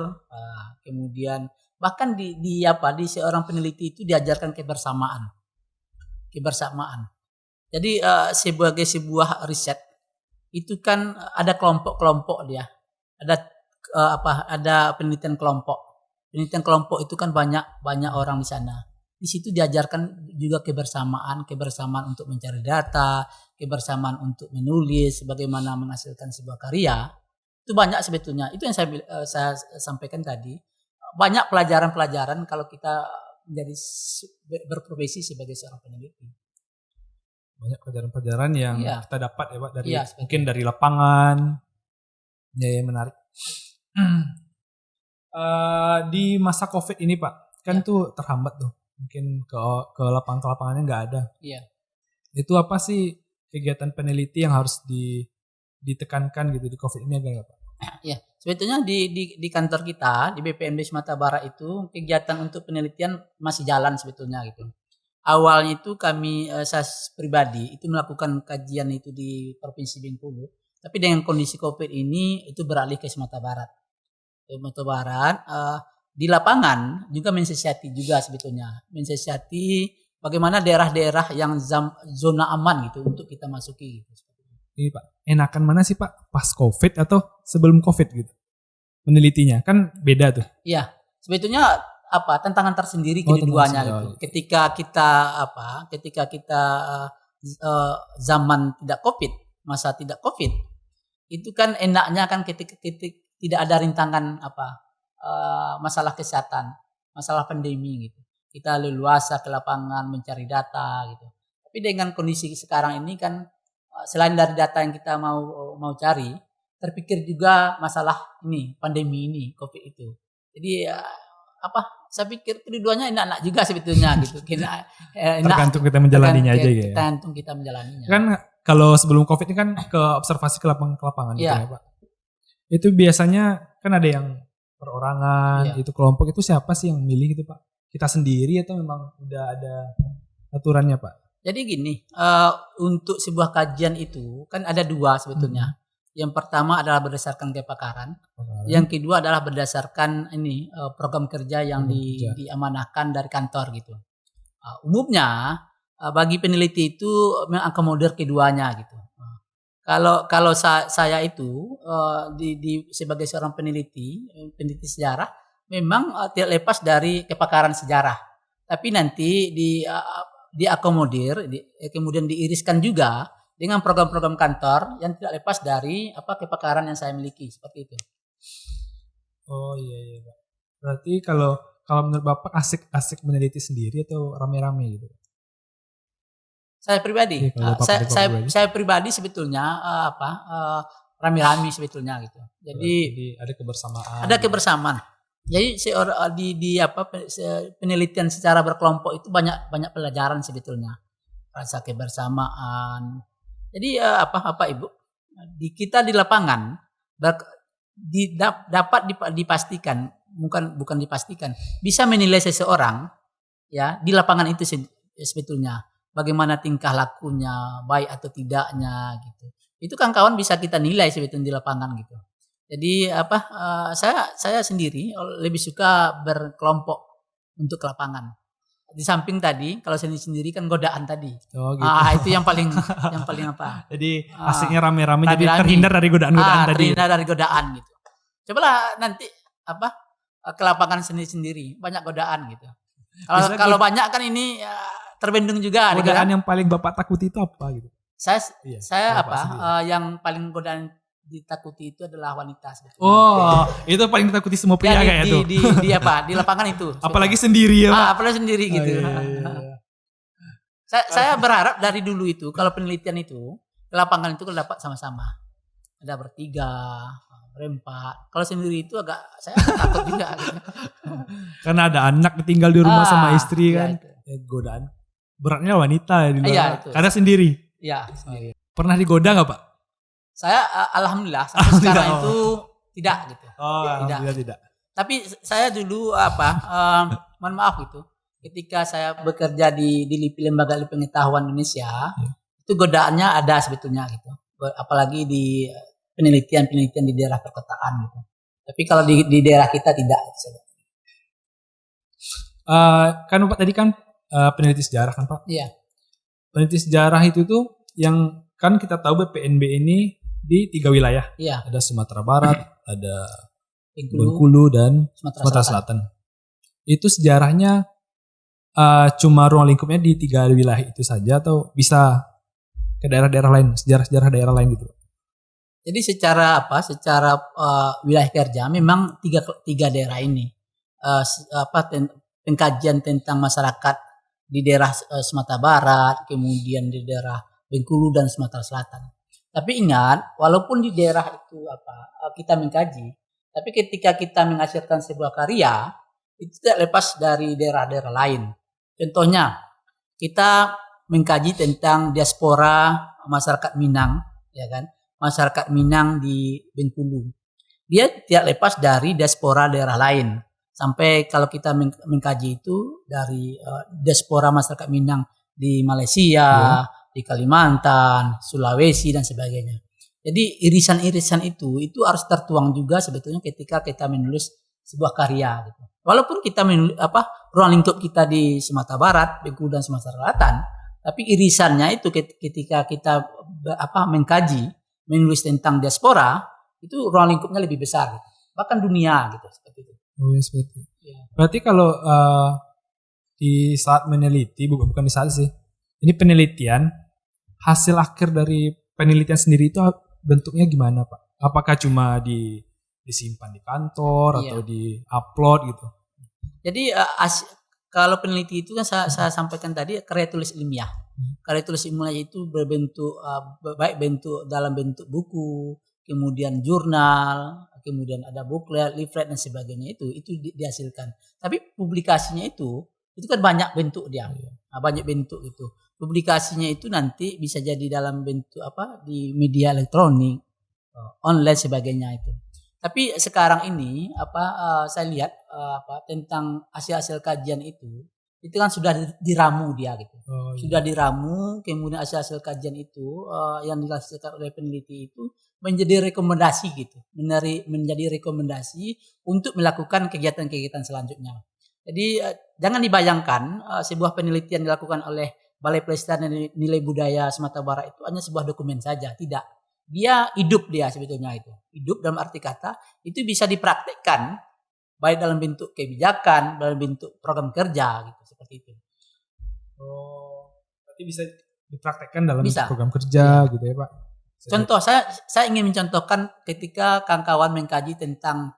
kemudian bahkan di seorang peneliti itu diajarkan kebersamaan. Jadi sebagai sebuah riset itu kan ada kelompok-kelompok dia. Ada penelitian kelompok. Penelitian kelompok itu kan banyak orang di sana. Di situ diajarkan juga kebersamaan untuk mencari data, kebersamaan untuk menulis, bagaimana menghasilkan sebuah karya. Itu banyak sebetulnya. Itu yang saya sampaikan tadi. Banyak pelajaran-pelajaran kalau kita menjadi berprofesi sebagai seorang peneliti. Banyak pelajaran-pelajaran yang kita dapat ya Pak dari mungkin dari lapangan. Ya, menarik. Di masa Covid ini Pak, kan tuh terhambat tuh. Mungkin ke lapangannya nggak ada. Iya. Itu apa sih kegiatan peneliti yang harus ditekankan gitu di Covid ini agak Pak? Ya, sebetulnya di kantor kita di BPNB Sumatera Barat itu kegiatan untuk penelitian masih jalan sebetulnya gitu. Awalnya itu saya pribadi itu melakukan kajian itu di Provinsi Bengkulu, tapi dengan kondisi Covid ini itu beralih ke Sumatera Barat. Di lapangan juga mensiasati juga sebetulnya, bagaimana daerah-daerah yang zona aman gitu untuk kita masuki gitu. Ini Pak, enakan mana sih Pak, pas Covid atau sebelum Covid gitu menelitinya? Kan beda tuh. Iya, sebetulnya tantangan tersendiri keduanya gitu. Ketika kita zaman tidak Covid, masa tidak Covid, itu kan enaknya kan ketika tidak ada rintangan masalah kesehatan, masalah pandemi gitu. Kita leluasa ke lapangan mencari data gitu. Tapi dengan kondisi sekarang ini kan selain dari data yang kita mau cari, terpikir juga masalah ini, pandemi ini, Covid itu. Jadi saya pikir keduanya enak-enak juga sebetulnya gitu. Tergantung kita menjalaninya aja ya. Tergantung kita menjalaninya. Kan kalau sebelum Covid ini kan ke observasi ke lapangan gitu ya Pak. Itu biasanya kan ada yang perorangan, itu kelompok, itu siapa sih yang milih gitu Pak? Kita sendiri atau memang udah ada aturannya Pak? Jadi gini, untuk sebuah kajian itu kan ada dua sebetulnya. Yang pertama adalah berdasarkan kepakaran. Yang kedua adalah berdasarkan program kerja yang diamanahkan dari kantor gitu. Umumnya bagi peneliti itu mengakomodir keduanya gitu. Kalau saya itu sebagai seorang peneliti sejarah memang tidak lepas dari kepakaran sejarah. Tapi nanti diakomodir, kemudian diiriskan juga dengan program-program kantor yang tidak lepas dari kepakaran yang saya miliki, seperti itu. Oh iya Pak. Berarti kalau menurut Bapak asik meneliti sendiri atau rame-rame gitu? Saya pribadi, Iya, kalau Bapak pribadi. saya pribadi sebetulnya rame-rame sebetulnya gitu. Jadi ada kebersamaan. ada kebersamaan. Jadi penelitian secara berkelompok itu banyak pelajaran sebetulnya. Rasa kebersamaan. Jadi Ibu, kita di lapangan dapat dipastikan, bukan dipastikan, bisa menilai seseorang ya di lapangan itu sebetulnya bagaimana tingkah lakunya, baik atau tidaknya gitu. Itu kan kawan bisa kita nilai sebetulnya di lapangan gitu. Jadi saya sendiri lebih suka berkelompok untuk ke lapangan. Di samping tadi kalau sendiri kan godaan tadi. Oh gitu. Itu yang paling apa? Jadi asiknya rame-rame jadi terhindar dari godaan-godaan tadi. Terhindar dari godaan gitu. Cobalah nanti ke lapangan sendiri banyak godaan gitu. Kalau banyak kan ini terbendung juga. Godaan kan? yang paling Bapak takuti itu apa gitu? Saya yang paling godaan ditakuti itu adalah wanita sebetulnya. Oh, itu paling ditakuti semua pria kayak itu. Di lapangan itu. Apalagi sendiri ya, Pak. Apalagi sendiri gitu. Iya. Saya berharap dari dulu itu kalau penelitian itu ke lapangan itu dapat sama-sama. Ada bertiga, berempat. Kalau sendiri itu saya takut juga gitu. Karena ada anak tinggal di rumah sama istri kan. Ya, godaan. Beratnya wanita di luar. Iya, itu. Karena sendiri. Iya, sendiri. Pernah digoda enggak, Pak? Saya alhamdulillah sampai sekarang itu tidak gitu. Oh, alhamdulillah tidak. Tapi saya dulu mohon maaf gitu. Ketika saya bekerja di LIPI Lembaga Ilmu Pengetahuan Indonesia, itu godaannya ada sebetulnya gitu. Apalagi di penelitian di daerah perkotaan gitu. Tapi kalau di daerah kita tidak. Kan Bapak tadi kan peneliti sejarah kan Pak? Iya. Peneliti sejarah itu tuh yang kan kita tahu BPNB ini di 3 wilayah. Iya. Ada Sumatera Barat, ada Bengkulu dan Sumatera Selatan. Itu sejarahnya cuma ruang lingkupnya di 3 wilayah itu saja atau bisa ke daerah-daerah lain, sejarah-sejarah daerah lain gitu? Jadi secara wilayah kerja memang tiga daerah ini pengkajian tentang masyarakat di daerah Sumatera Barat, kemudian di daerah Bengkulu dan Sumatera Selatan. Tapi ingat, walaupun di daerah itu kita mengkaji, tapi ketika kita menghasilkan sebuah karya, itu tidak lepas dari daerah-daerah lain. Contohnya, kita mengkaji tentang diaspora masyarakat Minang, ya kan? Masyarakat Minang di Bengkulu. Dia tidak lepas dari diaspora daerah lain. Sampai kalau kita mengkaji itu dari diaspora masyarakat Minang di Malaysia, di Kalimantan, Sulawesi dan sebagainya. Jadi irisan-irisan itu harus tertuang juga sebetulnya ketika kita menulis sebuah karya gitu. Walaupun kita ruang lingkup kita di Sumatera Barat, Bengkulu dan Sumatera Selatan, tapi irisannya itu ketika kita mengkaji, menulis tentang diaspora, itu ruang lingkupnya lebih besar gitu. Bahkan dunia gitu seperti itu. Oh, ya, seperti itu. Ya. Berarti kalau di saat meneliti, bukan di saat sih, ini penelitian, hasil akhir dari penelitian sendiri itu bentuknya gimana Pak? Apakah cuma disimpan di kantor atau di-upload gitu? Jadi kalau peneliti itu kan saya sampaikan tadi karya tulis ilmiah. Karya tulis ilmiah itu berbentuk baik dalam bentuk buku, kemudian jurnal, kemudian ada booklet, leaflet dan sebagainya itu dihasilkan. Tapi publikasinya itu kan banyak bentuk dia. Banyak bentuk itu. Publikasinya itu nanti bisa jadi dalam bentuk di media elektronik, online sebagainya itu. Tapi sekarang ini saya lihat tentang hasil-hasil kajian itu kan sudah diramu dia gitu. Sudah diramu, kemudian hasil-hasil kajian itu yang dihasilkan oleh peneliti itu menjadi rekomendasi gitu. Menjadi rekomendasi untuk melakukan kegiatan-kegiatan selanjutnya. Jadi jangan dibayangkan sebuah penelitian dilakukan oleh Balai Pelestarian Nilai Budaya Sumatera Barat itu hanya sebuah dokumen saja, tidak. Dia hidup sebetulnya itu. Hidup dalam arti kata itu bisa dipraktekkan baik dalam bentuk kebijakan, dalam bentuk program kerja gitu, seperti itu. Oh, berarti bisa dipraktekkan dalam program kerja gitu ya Pak. Contoh saya ingin mencontohkan ketika kawan-kawan mengkaji tentang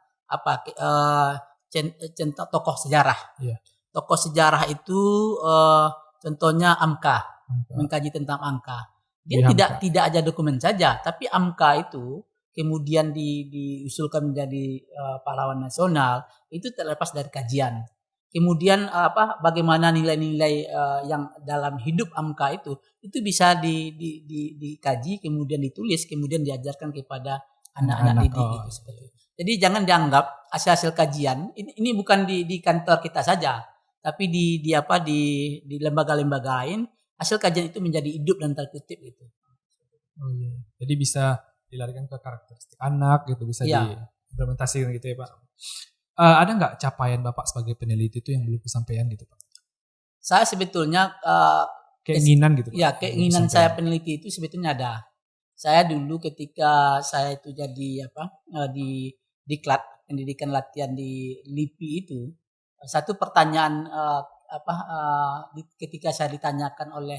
tokoh sejarah. Iya. Tokoh sejarah itu contohnya Amka, mengkaji tentang angka. Dia tidak aja dokumen saja, tapi AMKA itu kemudian diusulkan menjadi pahlawan nasional, itu terlepas dari kajian. Kemudian bagaimana nilai-nilai yang dalam hidup AMKA itu bisa dikaji, kemudian ditulis, kemudian diajarkan kepada anak-anak didik gitu seperti itu. Jadi jangan dianggap hasil-hasil kajian ini bukan di kantor kita saja, tapi di lembaga-lembaga lain. Hasil kajian itu menjadi hidup dan terkutip gitu. Oh iya. Jadi bisa dilarikan ke karakteristik anak gitu, bisa diimplementasikan gitu ya Pak. Ada nggak capaian Bapak sebagai peneliti itu yang belum kesampaian gitu Pak? Saya sebetulnya keinginan gitu Pak. Ya, keinginan saya peneliti itu sebetulnya ada. Saya dulu ketika saya itu jadi di diklat pendidikan latihan di LIPI itu, satu pertanyaan ketika saya ditanyakan oleh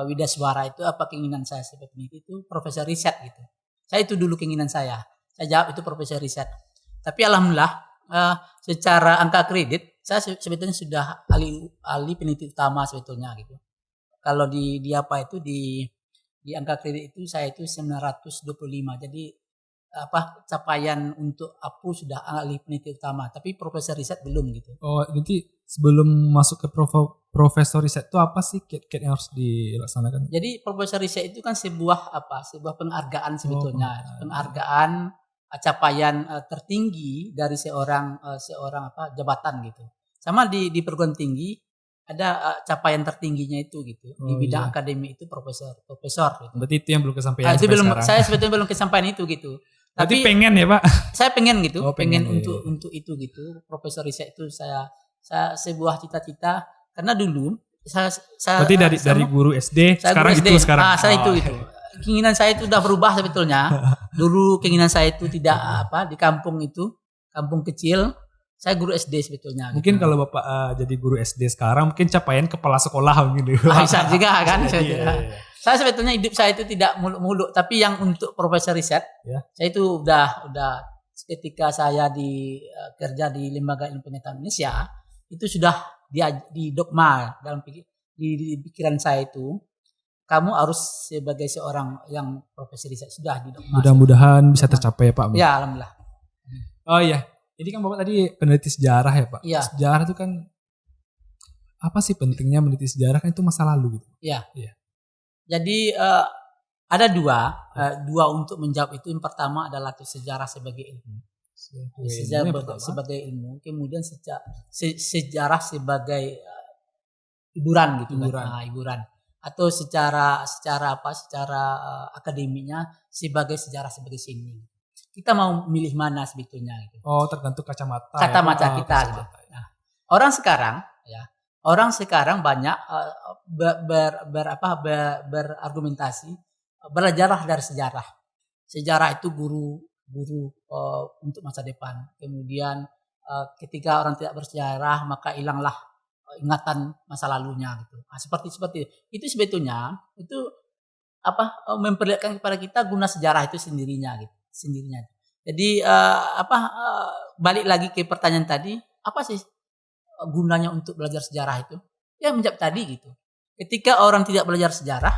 Widaswara itu apa keinginan saya sebagai peneliti, itu profesor riset gitu. Saya itu dulu keinginan saya jawab itu profesor riset. Tapi alhamdulillah secara angka kredit saya sebetulnya sudah ahli peneliti utama sebetulnya gitu. Kalau di angka kredit itu saya itu 925. Jadi capaian untuk APU sudah ahli peneliti utama, tapi profesor riset belum gitu. Oh, nanti sebelum masuk ke profesor riset itu apa sih kiat-kiat yang harus dilaksanakan? Jadi profesor riset itu kan sebuah penghargaan sebetulnya, penghargaan capaian tertinggi dari seorang jabatan gitu. Sama di perguruan tinggi ada capaian tertingginya itu gitu. Di bidang akademik itu profesor gitu. Berarti itu yang belum kesampaian itu belum sekarang. Saya sebetulnya belum kesampaian itu gitu. Tapi pengen ya Pak? Saya pengen gitu, pengen ya. untuk itu gitu. Profesor riset itu saya sebuah cita-cita karena dulu saya berarti dari guru SD sekarang itu sekarang. Saya itu gitu. Keinginan saya itu udah berubah sebetulnya. Dulu keinginan saya itu tidak di kampung itu, kampung kecil. Saya guru SD sebetulnya. Mungkin gitu. Kalau Bapak jadi guru SD sekarang mungkin capaian kepala sekolah gitu. Bisa juga kan. Saya sebetulnya hidup saya itu tidak muluk-muluk, tapi yang untuk profesor riset, saya itu udah ketika saya kerja di Lembaga Ilmu Pengetahuan Indonesia, itu sudah di dogma dalam di pikiran saya itu, kamu harus sebagai seorang yang profesor riset sudah di dogma. Mudah-mudahan bisa tercapai ya Pak. Ya, alhamdulillah. Oh iya, jadi kan Bapak tadi peneliti sejarah ya Pak. Iya. Sejarah itu kan apa sih pentingnya meneliti sejarah, kan itu masa lalu gitu. Iya. Jadi ada dua untuk menjawab itu. Yang pertama adalah sejarah sebagai ilmu. Sebagai ilmu. Kemudian sejarah sebagai hiburan gitu kan. Hiburan. Atau secara akademiknya sebagai sejarah sebagai seni. Kita mau milih mana sebetulnya gitu. Oh, tergantung kacamata. Kacamata kita gitu. Nah, orang sekarang banyak berargumentasi, belajarlah dari sejarah. Sejarah itu guru untuk masa depan. Kemudian ketika orang tidak bersejarah maka hilanglah ingatan masa lalunya gitu. Nah, seperti itu sebetulnya itu memperlihatkan kepada kita guna sejarah itu sendirinya. Jadi balik lagi ke pertanyaan tadi, apa sih gunanya untuk belajar sejarah itu? Ya menjawab tadi gitu. Ketika orang tidak belajar sejarah,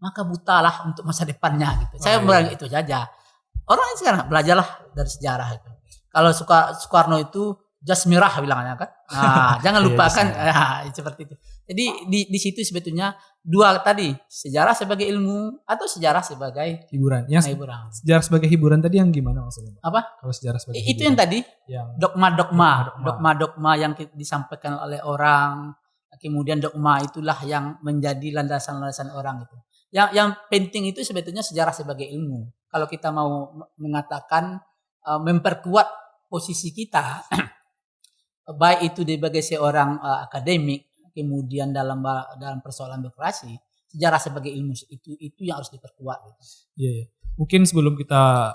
maka butalah untuk masa depannya gitu. Saya bilang itu saja. Orang sekarang belajarlah dari sejarah itu. Kalau Soekarno itu jas merah bilangnya kan. Nah, jangan lupakan seperti itu. Jadi di situ sebetulnya dua tadi, sejarah sebagai ilmu atau sejarah sebagai hiburan. Hiburan. Sejarah sebagai hiburan tadi yang gimana maksudnya? Apa? Kalau sejarah sebagai itu hiburan. Yang tadi dogma yang disampaikan oleh orang, kemudian dogma itulah yang menjadi landasan-landasan orang itu. Yang penting itu sebetulnya sejarah sebagai ilmu. Kalau kita mau mengatakan memperkuat posisi kita baik itu sebagai seorang akademik, kemudian dalam persoalan birokrasi, sejarah sebagai ilmu itu yang harus diperkuat. Iya. Mungkin sebelum kita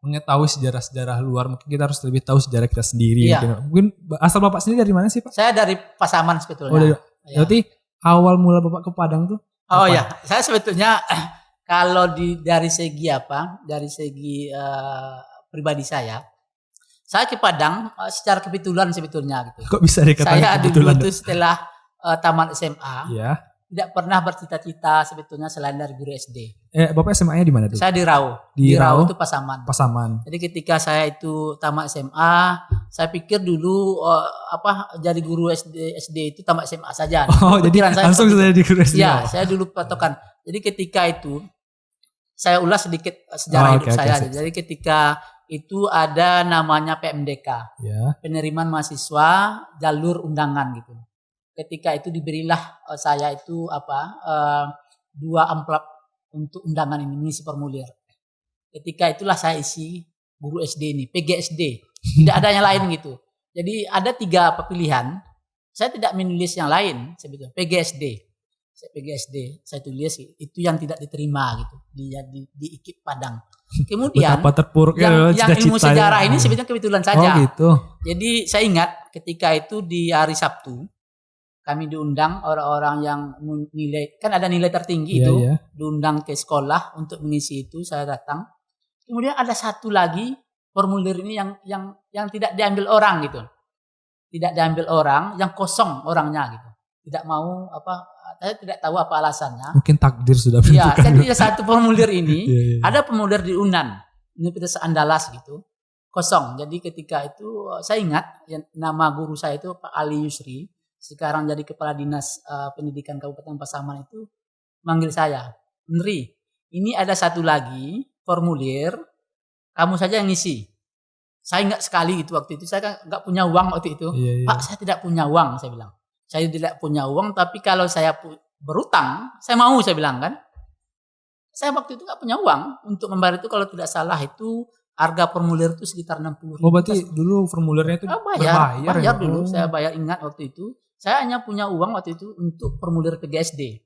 mengetahui sejarah-sejarah luar, mungkin kita harus lebih tahu sejarah kita sendiri. Iya. Mungkin asal Bapak sendiri dari mana sih Pak? Saya dari Pasaman sebetulnya. Berarti awal mula Bapak ke Padang tuh? Oh ya, saya sebetulnya kalau dari segi pribadi saya Saya ke Padang secara kebetulan sebetulnya gitu. Kok bisa dikatakan Saya dulu kebetulan? tuh setelah tamat SMA Ya. tidak pernah bercita-cita sebetulnya selain dari guru SD. Bapak SMA-nya di mana tuh? Saya di Rau. Di Di Rau Rau? itu Pasaman. Pasaman. Jadi ketika saya itu tamat SMA, saya pikir dulu jadi guru SD itu tamat SMA saja. Oh, jadi Pikiran saya langsung seperti saya itu. di guru SD. Iya, saya dulu patokan. Jadi ketika itu saya ulas sedikit sejarah hidup oke, saya. sip. Jadi ketika itu ada namanya PMDK, Ya. penerimaan mahasiswa jalur undangan gitu. Ketika itu diberilah saya itu 2 amplop untuk undangan ini mengisi formulir. Ketika itulah saya isi guru SD ini, PGSD. Tidak ada yang lain gitu. Jadi ada 3 pilihan. Saya tidak menulis yang lain sebetulnya. PGSD. Saya PGSD, saya tulis itu yang tidak diterima gitu di IKIP Padang. Kemudian Betapa terpuruknya yang ilmu cita-cita sejarah ya. ini sebetulnya kebetulan Oh saja. gitu. Jadi saya ingat ketika itu di hari Sabtu kami diundang orang-orang yang nilai, kan ada nilai tertinggi itu, Iya. diundang ke sekolah untuk mengisi itu, saya datang. Kemudian ada satu lagi formulir ini yang tidak diambil orang gitu. Tidak diambil orang, yang kosong orangnya gitu. Tidak mau saya tidak tahu apa alasannya. Mungkin takdir sudah Iya, menentukan. jadi satu formulir ini Iya. ada formulir di Unan, Universitas Andalas gitu. Kosong. Jadi ketika itu saya ingat nama guru saya itu Pak Ali Yusri, sekarang jadi Kepala Dinas Pendidikan Kabupaten Pasaman itu manggil saya, "Henry, ini ada satu lagi formulir, kamu saja yang ngisi." Saya ingat sekali itu waktu itu, saya kan nggak punya uang waktu itu. Iya. "Pak, saya tidak punya uang," saya bilang. "Saya tidak punya uang, tapi kalau saya berutang, saya mau," saya bilang kan. Saya waktu itu nggak punya uang untuk membayar itu, kalau tidak salah itu harga formulir itu sekitar 60.000. Oh berarti dulu formulirnya itu bayar dulu. Oh. Saya bayar, ingat waktu itu. Saya hanya punya uang waktu itu untuk formulir PGSD.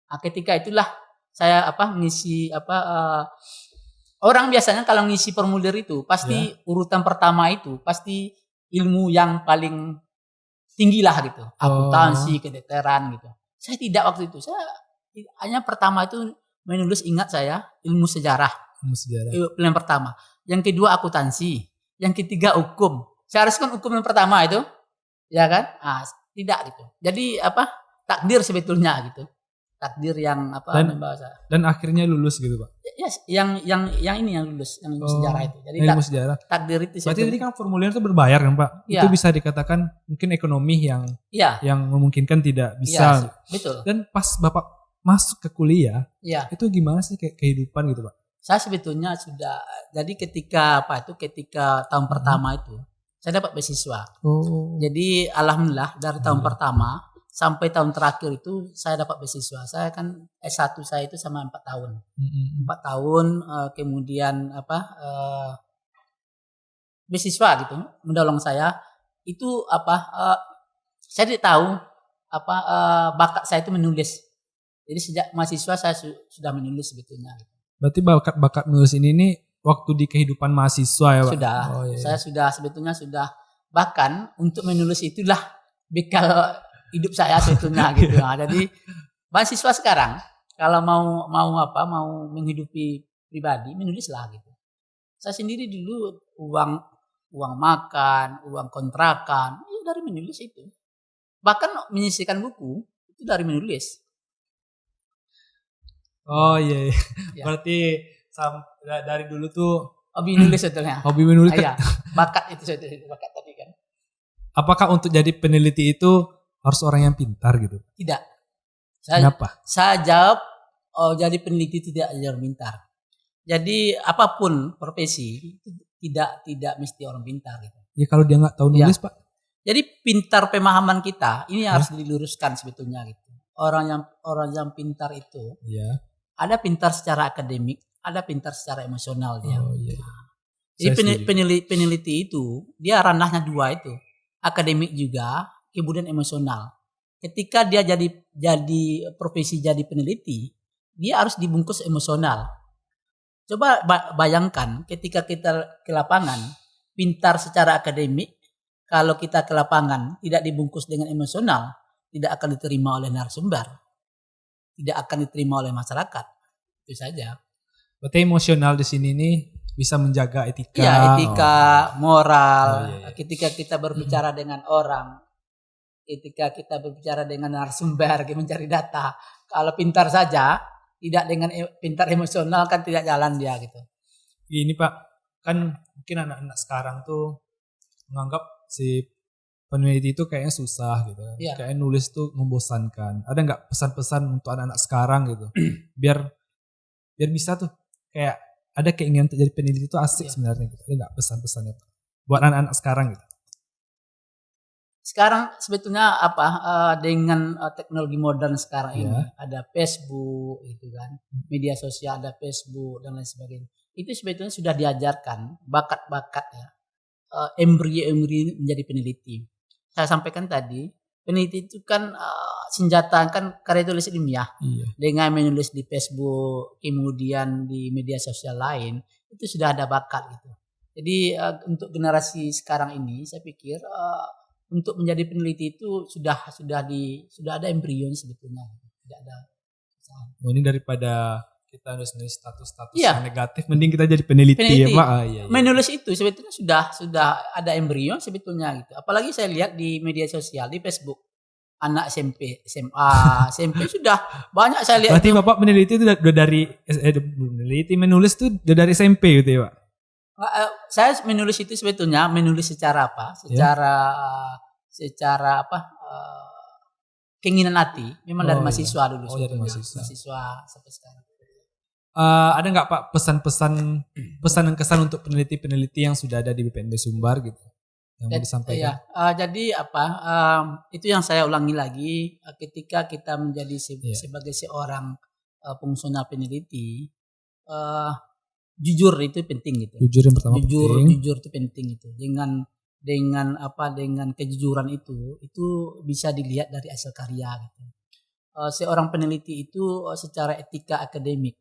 Nah, ketika itulah saya ngisi orang biasanya kalau ngisi formulir itu pasti urutan pertama itu pasti ilmu yang paling tinggi lah gitu, akuntansi, kedokteran gitu. Saya tidak waktu itu. Saya hanya pertama itu menulis, ingat saya, ilmu sejarah. Pilihan pertama. Yang kedua akuntansi, yang ketiga hukum. Saya haruskan hukum yang pertama itu, ya kan? Tidak gitu. Jadi takdir sebetulnya gitu. Takdir yang membawa saya. Dan akhirnya lulus gitu, Pak. Yes, yang ini yang lulus, yang ilmu sejarah itu. Jadi ilmu sejarah. Takdir itu. Berarti tadi kan formulir itu berbayar kan, Pak? Ya. Itu bisa dikatakan mungkin ekonomi yang memungkinkan tidak bisa. Ya, betul. Dan pas Bapak masuk ke kuliah, itu gimana sih kayak kehidupan gitu, Pak? Saya sebetulnya sudah, jadi ketika tahun pertama itu saya dapat beasiswa. Jadi alhamdulillah dari tahun pertama sampai tahun terakhir itu saya dapat beasiswa. Saya kan S1 saya itu sama 4 tahun. 4 tahun kemudian beasiswa gitu mendolong saya. Itu saya tidak tahu bakat saya itu menulis. Jadi sejak mahasiswa saya sudah menulis sebetulnya. Berarti bakat menulis ini waktu di kehidupan mahasiswa ya, Pak? Sudah. Saya sudah bahkan untuk menulis itulah bekal hidup saya sebetulnya gitu. Nah, jadi mahasiswa sekarang kalau mau menghidupi pribadi, menulislah gitu. Saya sendiri dulu uang makan, uang kontrakan, dari menulis itu. Bahkan menyisihkan buku itu dari menulis. Oh iya. Berarti dari dulu tuh hobi menulis sebetulnya. Hobi menulis. Iya, bakat itu sebetulnya, bakat tadi kan. Apakah untuk jadi peneliti itu harus orang yang pintar gitu? Tidak. Kenapa? Saya jawab, jadi peneliti tidak harus pintar. Jadi apapun profesi tidak mesti orang pintar gitu. Ya kalau dia nggak tahu nulis, Pak. Jadi pintar pemahaman kita ini harus diluruskan sebetulnya gitu. Orang yang pintar itu ada pintar secara akademik, ada pintar secara emosional dia. Jadi peneliti itu dia ranahnya 2 itu, akademik juga, kemudian emosional. Ketika dia jadi profesi jadi peneliti, dia harus dibungkus emosional. Coba bayangkan ketika kita ke lapangan, pintar secara akademik, kalau kita ke lapangan tidak dibungkus dengan emosional, tidak akan diterima oleh narasumber, tidak akan diterima oleh masyarakat. Itu saja. Berarti emosional di sini nih bisa menjaga etika. Ya, etika, moral. Iya. Ketika kita berbicara dengan orang, ketika kita berbicara dengan narasumber, mencari data. Kalau pintar saja, tidak dengan pintar emosional kan tidak jalan dia gitu. Ini Pak, kan mungkin anak-anak sekarang tuh menganggap si peneliti itu kayaknya susah gitu. Iya. Kayaknya nulis tuh membosankan. Ada nggak pesan-pesan untuk anak-anak sekarang gitu? biar bisa tuh kayak ada keinginan untuk jadi peneliti itu asik sebenarnya gitu. Ada nggak pesan-pesannya Pak? Buat anak-anak sekarang gitu? Sekarang sebetulnya dengan teknologi modern sekarang ini ada Facebook gitu kan, media sosial, ada Facebook dan lain sebagainya. Itu sebetulnya sudah diajarkan bakat-bakat ya, embrio-embrio menjadi peneliti. Saya sampaikan tadi, peneliti itu kan senjata kan karya tulis ilmiah. Dengan menulis di Facebook, kemudian di media sosial lain, itu sudah ada bakat gitu. Jadi untuk generasi sekarang ini saya pikir untuk menjadi peneliti itu sudah ada embrio sebetulnya, tidak ada. Ini daripada kita nulis status-status yang negatif, mending kita jadi peneliti. Ya Pak. Iya. Menulis itu sebetulnya sudah ada embrio sebetulnya gitu. Apalagi saya lihat di media sosial, di Facebook, anak SMP, SMA, SMP sudah banyak saya lihat. Berarti Bapak meneliti itu udah dari menulis itu udah dari SMP gitu ya Pak? Saya menulis itu sebetulnya menulis secara apa? Secara keinginan hati. Memang dari mahasiswa dulu. Dari mahasiswa sampai sekarang. Ada nggak Pak pesan dan kesan untuk peneliti-peneliti yang sudah ada di BPNB Sumbar gitu yang mau disampaikan? Jadi itu yang saya ulangi lagi, ketika kita menjadi sebagai seorang fungsional peneliti, jujur itu penting gitu. Jujur yang pertama penting. Jujur itu penting itu. Dengan kejujuran itu bisa dilihat dari hasil karya gitu. Seorang peneliti itu secara etika akademik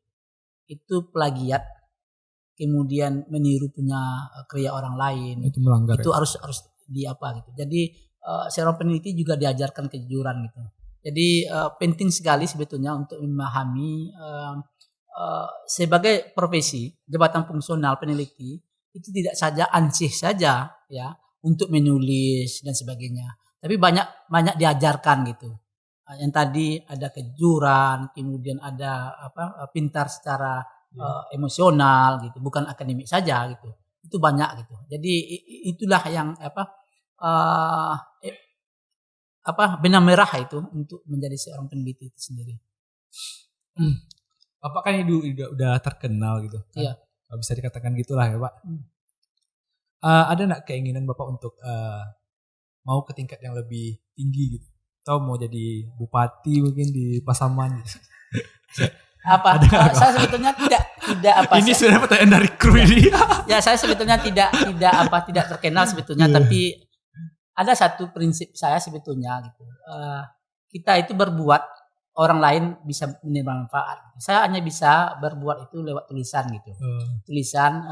itu plagiat, kemudian meniru punya karya orang lain, itu melanggar. Itu harus di gitu. Jadi seorang peneliti juga diajarkan kejujuran gitu. Jadi penting sekali sebetulnya untuk memahami sebagai profesi jabatan fungsional peneliti itu tidak saja ansih saja ya untuk menulis dan sebagainya, tapi banyak diajarkan gitu. Yang tadi ada kejujuran, kemudian ada pintar secara emosional gitu, bukan akademik saja gitu. Itu banyak gitu. Jadi itulah yang benang merah itu untuk menjadi seorang peneliti itu sendiri. Bapak kan udah terkenal gitu. Iya. Kan? Bisa dikatakan gitulah ya Pak. Ada nggak keinginan Bapak untuk mau ke tingkat yang lebih tinggi gitu? Atau mau jadi bupati mungkin di Pasaman? Saya sebetulnya tidak Ini sudah pertanyaan dari kru ini. Ya saya sebetulnya tidak terkenal sebetulnya, tapi ada satu prinsip saya sebetulnya gitu. Kita itu berbuat orang lain bisa menerima manfaat. Saya hanya bisa berbuat itu lewat tulisan gitu. Tulisan.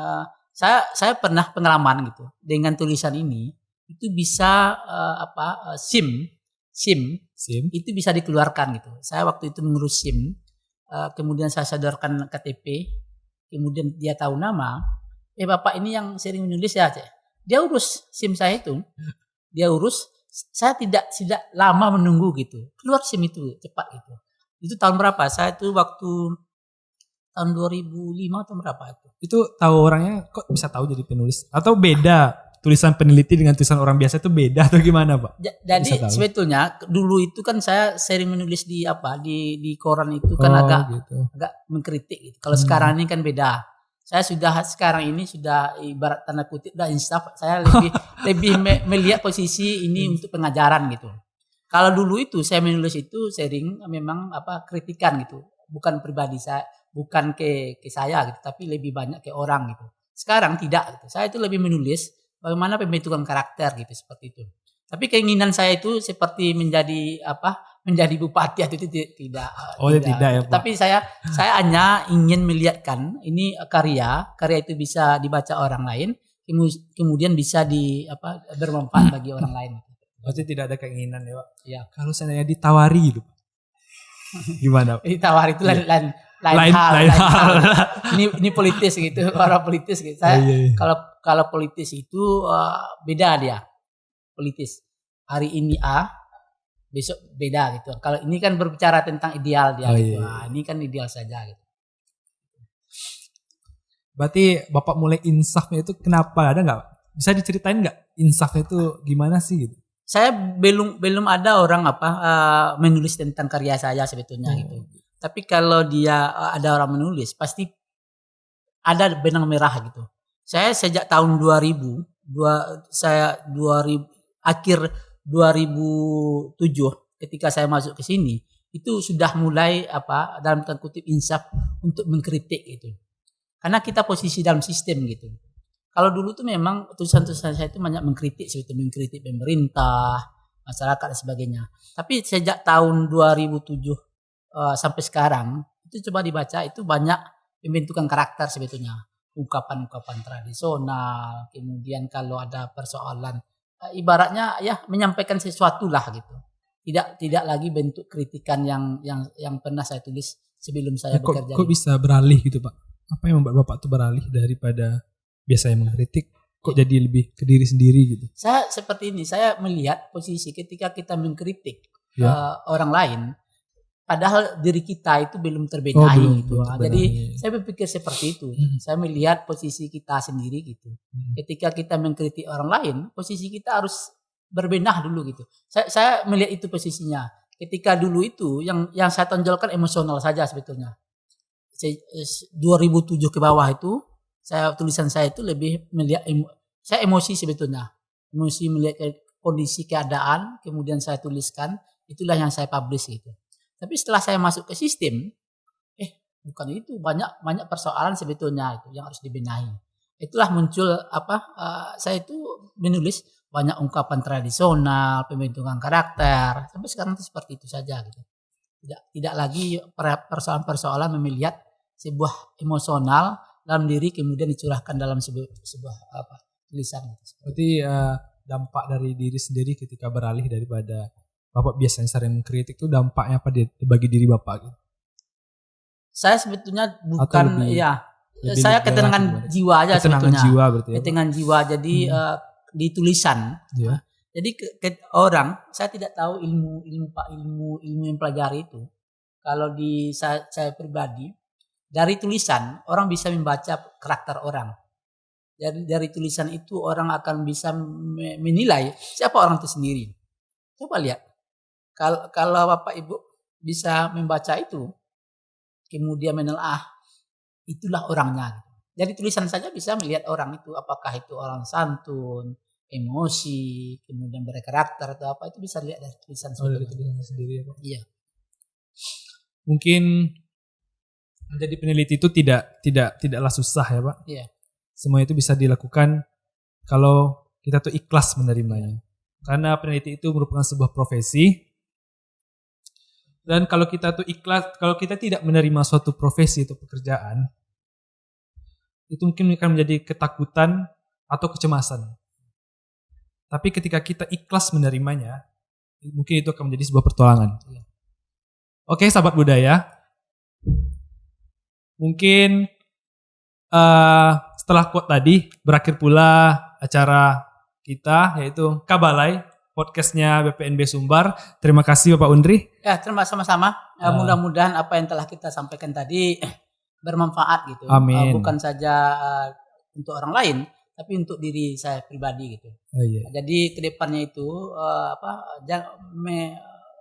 Saya pernah pengalaman gitu. Dengan tulisan ini itu bisa SIM itu bisa dikeluarkan gitu. Saya waktu itu mengurus SIM, kemudian saya sodorkan KTP, kemudian dia tahu nama. Bapak ini yang sering menulis ya, dia urus SIM saya itu. Dia urus. Saya tidak lama menunggu gitu. Keluar SIM itu cepat gitu. Itu tahun berapa? Saya itu waktu tahun 2005 atau berapa itu. Itu tahu orangnya kok bisa tahu jadi penulis? Atau beda tulisan peneliti dengan tulisan orang biasa itu beda atau gimana Pak? Jadi sebetulnya dulu itu kan saya sering menulis di koran itu kan agak mengkritik gitu. Kalau sekarang ini kan beda. Saya sekarang ini sudah ibarat tanda kutip udah instaf. Saya lebih melihat posisi ini untuk pengajaran gitu. Kalau dulu itu saya menulis itu sering memang kritikan gitu, bukan pribadi saya, bukan ke saya gitu, tapi lebih banyak ke orang gitu. Sekarang tidak gitu. Saya itu lebih menulis bagaimana pembentukan karakter gitu, seperti itu. Tapi keinginan saya itu seperti menjadi bupati atau itu tidak. Tidak ya Pak. Tapi saya hanya ingin melihatkan ini karya itu bisa dibaca orang lain, kemudian bisa bermanfaat bagi orang lain. Berarti tidak ada keinginan ya Pak. Ya. Kalau seandainya ditawari gitu, gimana? Ditawari itu lain hal. lain hal. Ini politis gitu, orang politis gitu. Saya kalau politis itu beda dia. Politis. Hari ini A, besok beda gitu. Kalau ini kan berbicara tentang ideal dia gitu. Nah, ini kan ideal saja gitu. Berarti Bapak mulai insafnya itu kenapa? Ada nggak? Bisa diceritain nggak insafnya itu gimana sih gitu? Saya belum ada orang menulis tentang karya saya sebetulnya gitu. Tapi kalau dia ada orang menulis, pasti ada benang merah gitu. Saya sejak tahun 2000 akhir 2007 ketika saya masuk ke sini, itu sudah mulai dalam tanda kutip insaf untuk mengkritik gitu. Karena kita posisi dalam sistem gitu. Kalau dulu tuh memang tulisan-tulisan saya itu banyak mengkritik sebetulnya, mengkritik pemerintah, masyarakat dan sebagainya. Tapi sejak tahun 2007 sampai sekarang itu coba dibaca, itu banyak pembentukan karakter sebetulnya, ungkapan-ungkapan tradisional, kemudian kalau ada persoalan ibaratnya ya menyampaikan sesuatu lah gitu, tidak lagi bentuk kritikan yang pernah saya tulis sebelum saya bekerja. Kok bisa beralih gitu Pak? Apa yang membuat Bapak tuh beralih daripada biasanya mengkritik kok jadi lebih ke diri sendiri gitu? Saya seperti ini, saya melihat posisi ketika kita mengkritik orang lain, padahal diri kita itu belum terbenahi gitu. Jadi saya berpikir seperti itu. Saya melihat posisi kita sendiri gitu. Ketika kita mengkritik orang lain, posisi kita harus berbenah dulu gitu. Saya melihat itu posisinya. Ketika dulu itu yang saya tonjolkan emosional saja sebetulnya. 2007 ke bawah itu tulisan saya itu lebih melihat saya emosi sebetulnya. Emosi melihat kondisi keadaan, kemudian saya tuliskan, itulah yang saya publish gitu. Tapi setelah saya masuk ke sistem, bukan itu, banyak persoalan sebetulnya itu yang harus dibenahi. Itulah muncul saya itu menulis banyak ungkapan tradisional, pembentukan karakter, sampai sekarang itu seperti itu saja gitu. Tidak lagi persoalan-persoalan melihat sebuah emosional dalam diri kemudian dicurahkan dalam sebuah tulisan gitu. Berarti dampak dari diri sendiri ketika beralih daripada Bapak biasanya sering mengkritik itu dampaknya apa bagi diri Bapak gitu? Saya sebetulnya bukan saya ketenangan jiwa aja sebetulnya. Jiwa berarti ya, ketenangan jiwa. Jadi di tulisan. Yeah. Jadi orang, saya tidak tahu ilmu yang pelajari itu. Kalau di saya pribadi, dari tulisan orang bisa membaca karakter orang. Jadi dari tulisan itu orang akan bisa menilai siapa orang itu sendiri. Coba lihat. Kalau Bapak Ibu bisa membaca itu, kemudian menelaah, itulah orangnya. Jadi tulisan saja bisa melihat orang itu, apakah itu orang santun, emosi, kemudian berkarakter atau apa, itu bisa lihat dari tulisan sendiri ya Pak. Iya. Mungkin menjadi peneliti itu tidaklah susah ya Pak. Iya. Semua itu bisa dilakukan kalau kita tuh ikhlas menerimanya. Karena peneliti itu merupakan sebuah profesi. Dan kalau kita tuh ikhlas, kalau kita tidak menerima suatu profesi atau pekerjaan, itu mungkin akan menjadi ketakutan atau kecemasan. Tapi ketika kita ikhlas menerimanya, mungkin itu akan menjadi sebuah pertolongan. Oke, sahabat budaya. Mungkin setelah quote tadi, berakhir pula acara kita, yaitu Kabalai, podcastnya BPNB Sumbar. Terima kasih Bapak Undri. Ya, terima kasih sama-sama. Mudah-mudahan apa yang telah kita sampaikan tadi bermanfaat gitu. Amin. Bukan saja untuk orang lain, tapi untuk diri saya pribadi gitu. Iya. Jadi kedepannya itu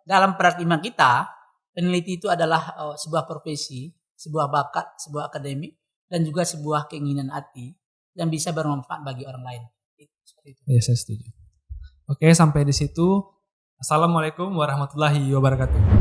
dalam perakhiran kita, peneliti itu adalah sebuah profesi, sebuah bakat, sebuah akademik, dan juga sebuah keinginan hati yang bisa bermanfaat bagi orang lain. Ya, saya setuju. Oke, sampai di situ. Assalamualaikum warahmatullahi wabarakatuh.